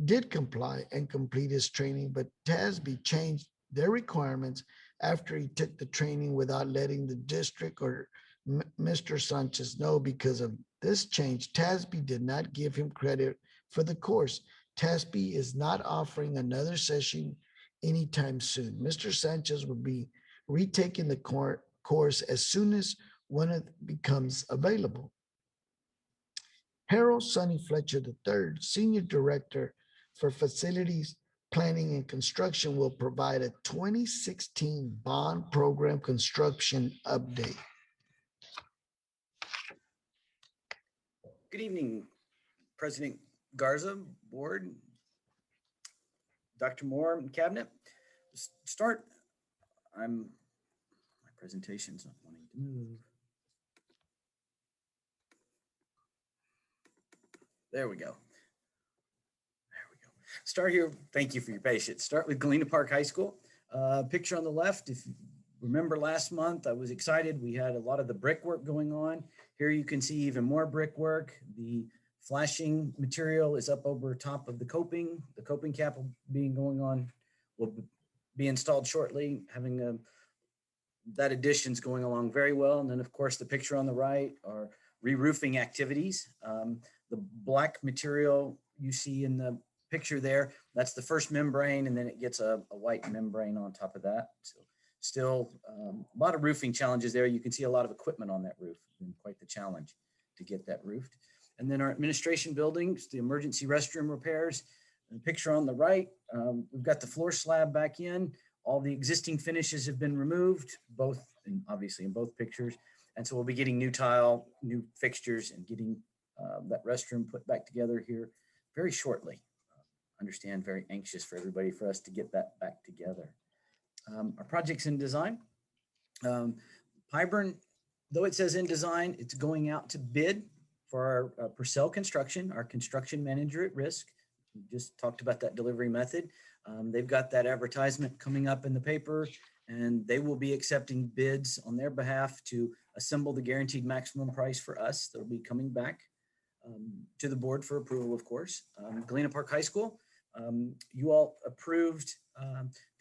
did comply and complete his training, but TASB changed their requirements after he took the training without letting the district or Mr. Sanchez know. Because of this change, TASB did not give him credit for the course. TASB is not offering another session anytime soon. Mr. Sanchez will be retaking the course as soon as one of becomes available. Harold Sonny Fletcher III, Senior Director for Facilities Planning and Construction, will provide a 2016 bond program construction update. Good evening, President Garza, Board, Dr. Moore, and Cabinet. Start, my presentation's not wanting to move. There we go. Start here. Thank you for your patience. Start with Galena Park High School. Picture on the left. If you remember last month, I was excited. We had a lot of the brickwork going on. Here you can see even more brickwork. The flashing material is up over top of the coping. The coping cap will be installed shortly. Having that addition's going along very well. And then of course the picture on the right are re-roofing activities. The black material you see in the picture there, that's the first membrane, and then it gets a white membrane on top of that. So still a lot of roofing challenges there. You can see a lot of equipment on that roof. It's been quite the challenge to get that roofed. And then our administration buildings, the emergency restroom repairs. The picture on the right, we've got the floor slab back in. All the existing finishes have been removed, obviously in both pictures. And so we'll be getting new tile, new fixtures, and getting that restroom put back together here very shortly. Understand, very anxious for everybody for us to get that back together. Our project's in design. Pyburn, though it says in design, it's going out to bid for our Purcell Construction, our construction manager at risk. We just talked about that delivery method. They've got that advertisement coming up in the paper, and they will be accepting bids on their behalf to assemble the guaranteed maximum price for us. That'll be coming back to the board for approval, of course. Galena Park High School, you all approved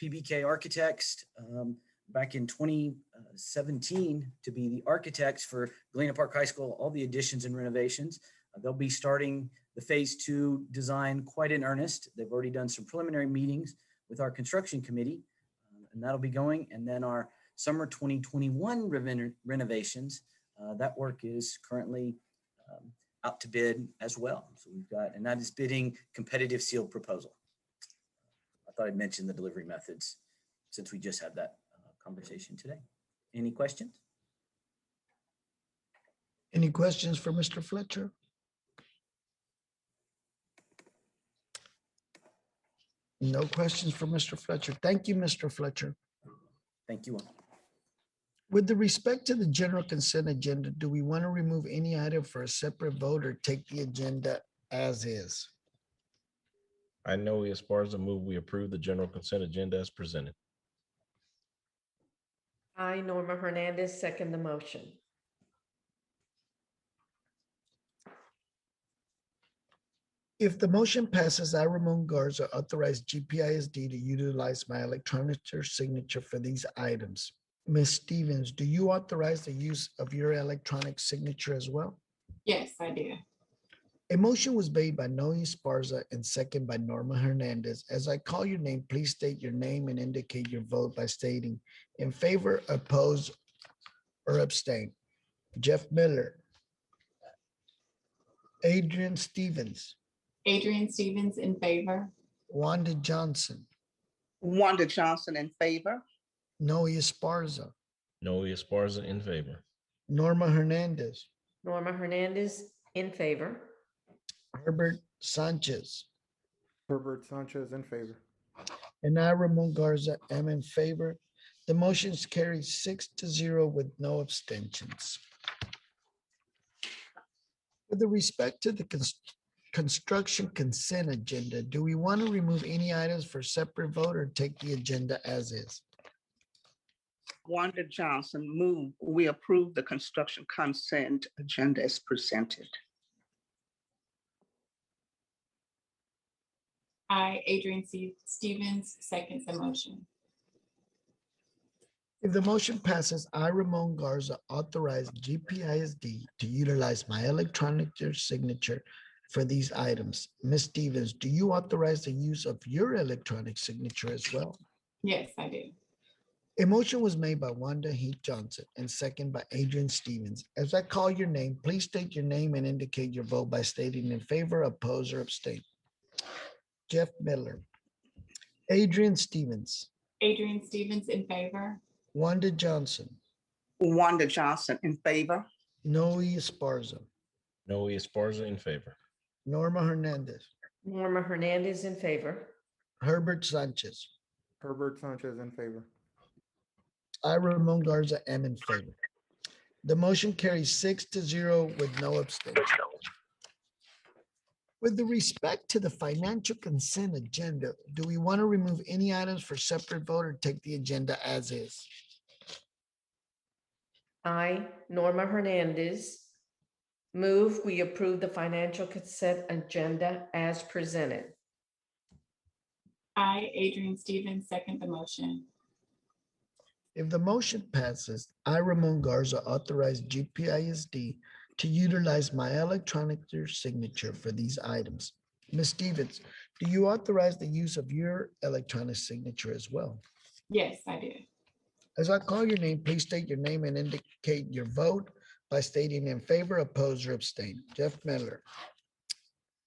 PBK Architects back in 2017 to be the architects for Galena Park High School, all the additions and renovations. They'll be starting the phase 2 design quite in earnest. They've already done some preliminary meetings with our construction committee, and that'll be going. And then our summer 2021 renovations, that work is currently out to bid as well. So we've got, and that is bidding competitive sealed proposal. I thought I'd mention the delivery methods since we just had that conversation today. Any questions? Any questions for Mr. Fletcher? No questions for Mr. Fletcher. Thank you, Mr. Fletcher. Thank you all. With the respect to the general consent agenda, do we want to remove any item for a separate vote or take the agenda as is? I know as far as the move, we approve the general consent agenda as presented. I, Norma Hernandez, second the motion. If the motion passes, I, Ramon Garza, authorize GPISD to utilize my electronic signature for these items. Ms. Stevens, do you authorize the use of your electronic signature as well? Yes, I do. A motion was made by Noe Esparza and second by Norma Hernandez. As I call your name, please state your name and indicate your vote by stating in favor, oppose, or abstain. Jeff Miller. Adrian Stevens. Adrian Stevens in favor. Wanda Johnson. Wanda Johnson in favor. Noe Esparza. Noe Esparza in favor. Norma Hernandez. Norma Hernandez in favor. Herbert Sanchez. Herbert Sanchez in favor. And I, Ramon Garza, am in favor. The motion's carried 6-0 with no abstentions. With respect to the construction consent agenda, do we want to remove any items for separate vote or take the agenda as is? Wanda Johnson, move we approve the construction consent agenda as presented. I, Adrian Stevens, seconds the motion. If the motion passes, I, Ramon Garza, authorize GPISD to utilize my electronic signature for these items. Ms. Stevens, do you authorize the use of your electronic signature as well? Yes, I do. A motion was made by Wanda Heath Johnson and second by Adrian Stevens. As I call your name, please state your name and indicate your vote by stating in favor, oppose, or abstain. Jeff Miller. Adrian Stevens. Adrian Stevens in favor. Wanda Johnson. Wanda Johnson in favor. Noe Esparza. Noe Esparza in favor. Norma Hernandez. Norma Hernandez in favor. Herbert Sanchez. Herbert Sanchez in favor. I, Ramon Garza, am in favor. The motion carries 6-0 with no abstention. With respect to the financial consent agenda, do we want to remove any items for separate vote or take the agenda as is? I, Norma Hernandez, move we approve the financial consent agenda as presented. I, Adrian Stevens, second the motion. If the motion passes, I, Ramon Garza, authorize GPISD to utilize my electronic signature for these items. Ms. Stevens, do you authorize the use of your electronic signature as well? Yes, I do. As I call your name, please state your name and indicate your vote by stating in favor, oppose, or abstain. Jeff Miller.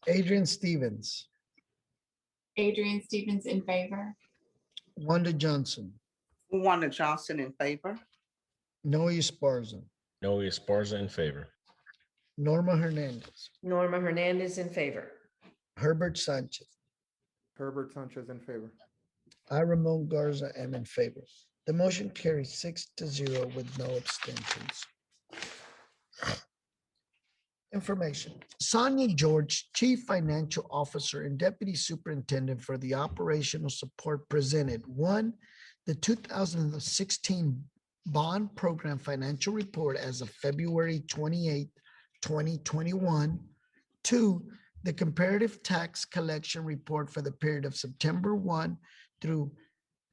Adrian Stevens. Adrian Stevens in favor. Wanda Johnson. Wanda Johnson in favor. Noe Esparza. Noe Esparza in favor. Norma Hernandez. Norma Hernandez in favor. Herbert Sanchez. Herbert Sanchez in favor. I, Ramon Garza, am in favor. The motion carries 6-0 with no abstentions. Information. Sonia George, Chief Financial Officer and Deputy Superintendent for the Operational Support, presented one, the 2016 Bond Program Financial Report as of February 28, 2021. Two, the Comparative Tax Collection Report for the period of September 1 through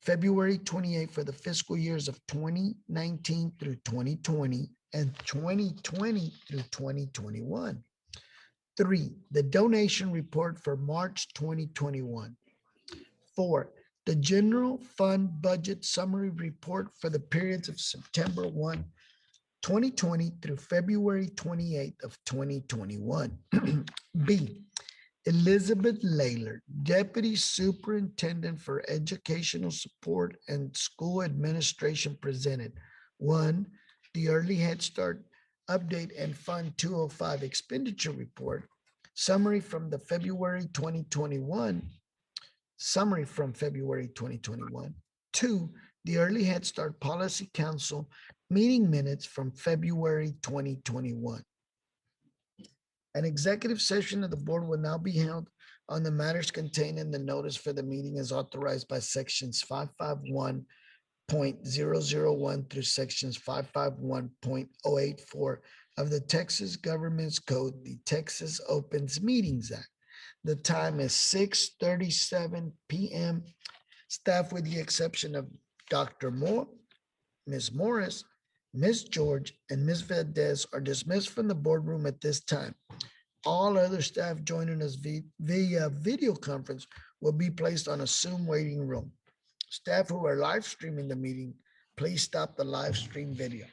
February 28 for the fiscal years of 2019 through 2020 and 2020 through 2021. Three, the donation report for March 2021. Four, the general fund budget summary report for the periods of September 1, 2020 through February 28 of 2021. B, Elizabeth Layler, Deputy Superintendent for Educational Support and School Administration, presented one, the Early Head Start Update and Fund 205 Expenditure Report, summary from February 2021. Two, the Early Head Start Policy Council meeting minutes from February 2021. An executive session of the board will now be held on the matters contained in the notice for the meeting as authorized by sections 551.001 through sections 551.084 of the Texas Government's Code, the Texas Opens Meetings Act. The time is 6:37 p.m. Staff, with the exception of Dr. Moore, Ms. Morris, Ms. George, and Ms. Valdez, are dismissed from the boardroom at this time. All other staff joining us via video conference will be placed on a Zoom waiting room. Staff who are live streaming the meeting, please stop the live stream video.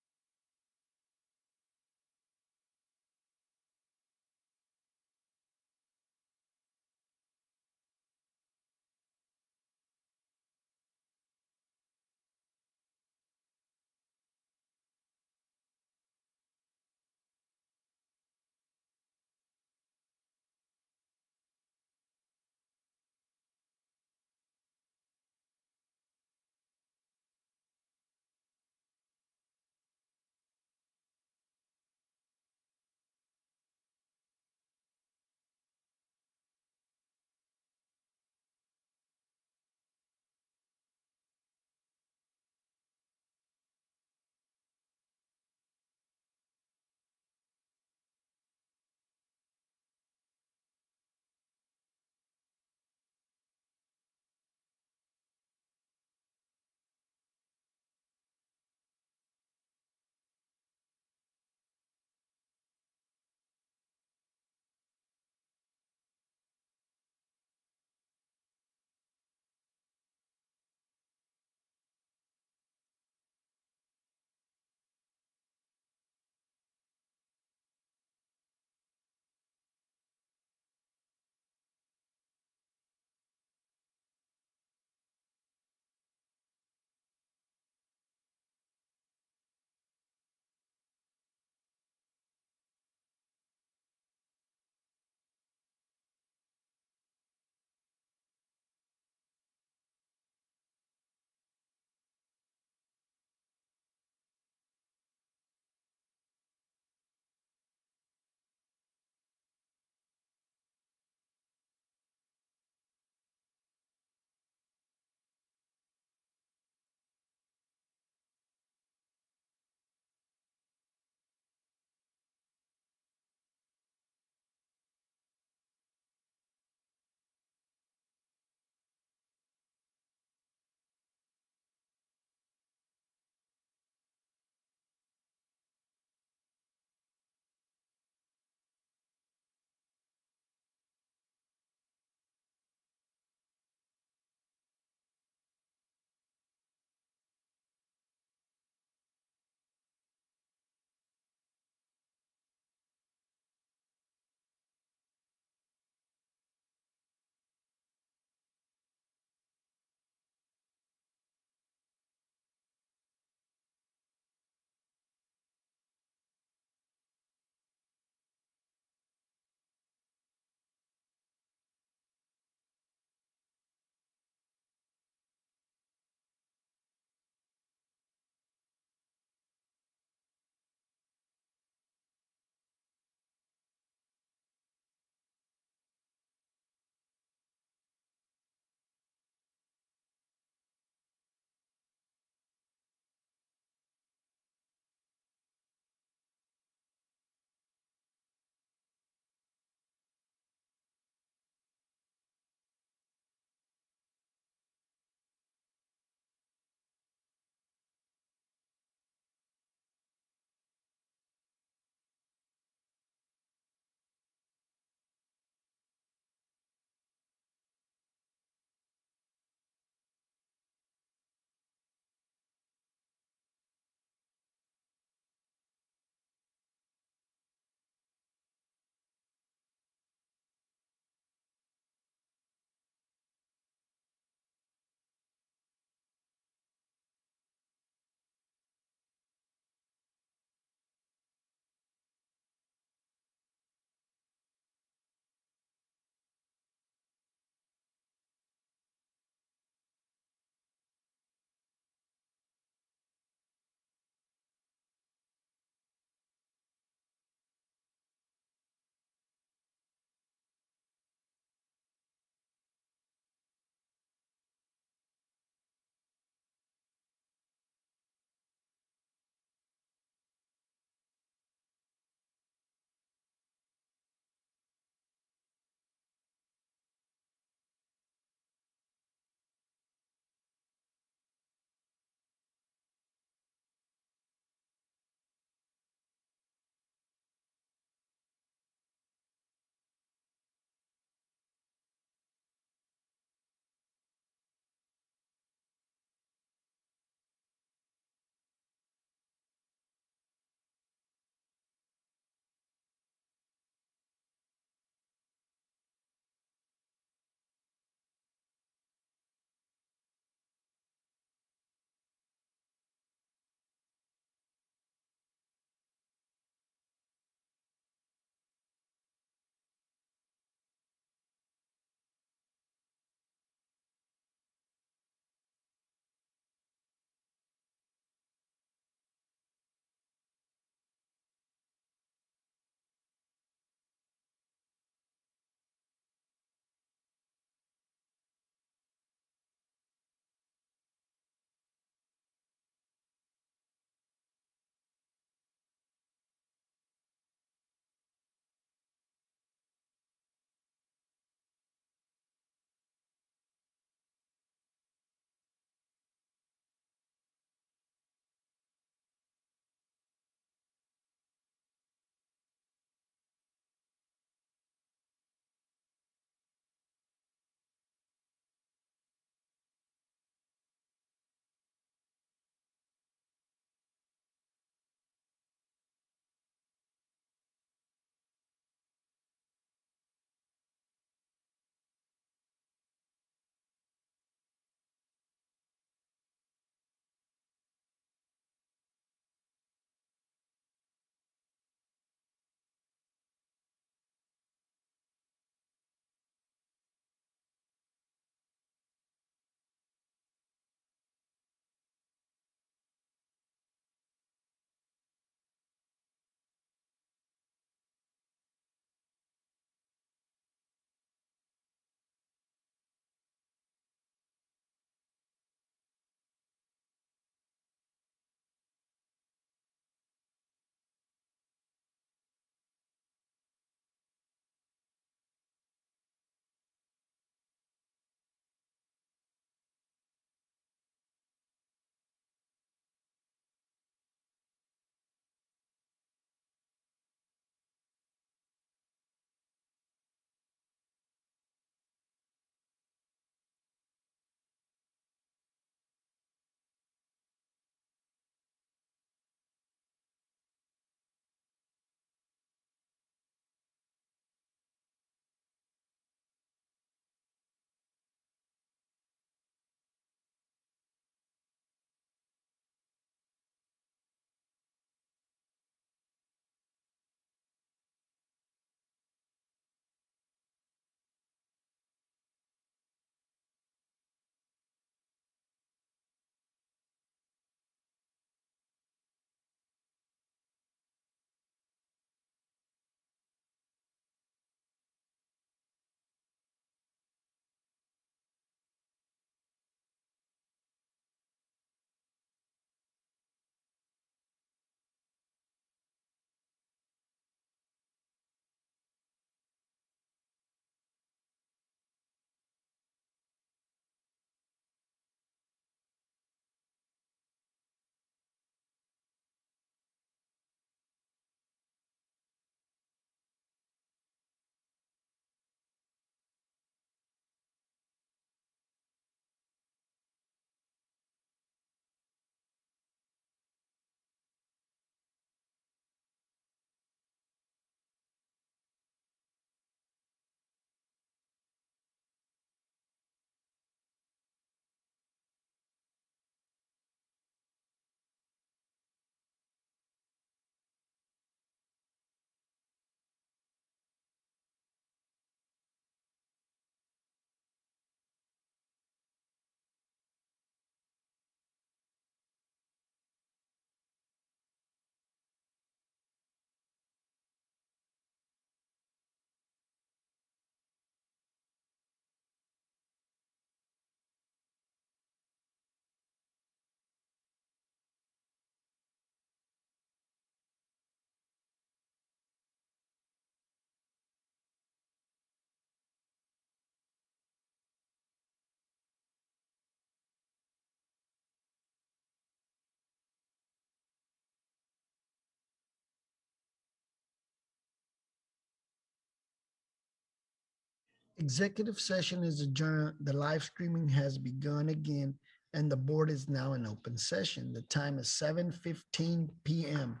Executive session is adjourned. The live streaming has begun again, and the board is now in open session. The time is 7:15 p.m.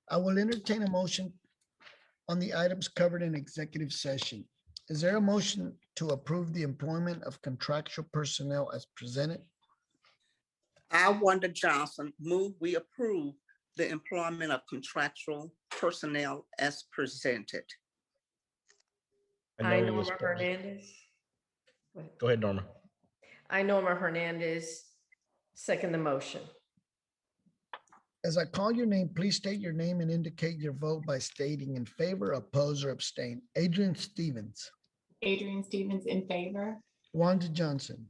I will entertain a motion on the items covered in executive session. Is there a motion to approve the employment of contractual personnel as presented? I, Wanda Johnson, move we approve the employment of contractual personnel as presented. I, know he Norma was- Hernandez. Go ahead, Norma. I, Norma Hernandez, second the motion. As I call your name, please state your name and indicate your vote by stating in favor, oppose, or abstain. Adrian Stevens, Adrian Stevens in favor. Wanda Johnson,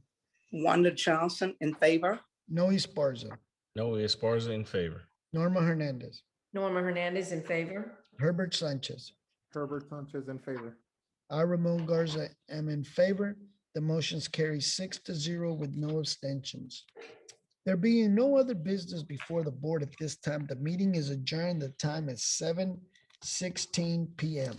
Wanda Johnson in favor. Noe Esparza, Noe Esparza in favor. Norma Hernandez, Norma Hernandez in favor. Herbert Sanchez. Herbert Sanchez in favor. I, Ramon Garza, am in favor. The motions carry 6-0 with no abstentions. There being no other business before the board at this time, the meeting is adjourned. The time is 7:16 p.m.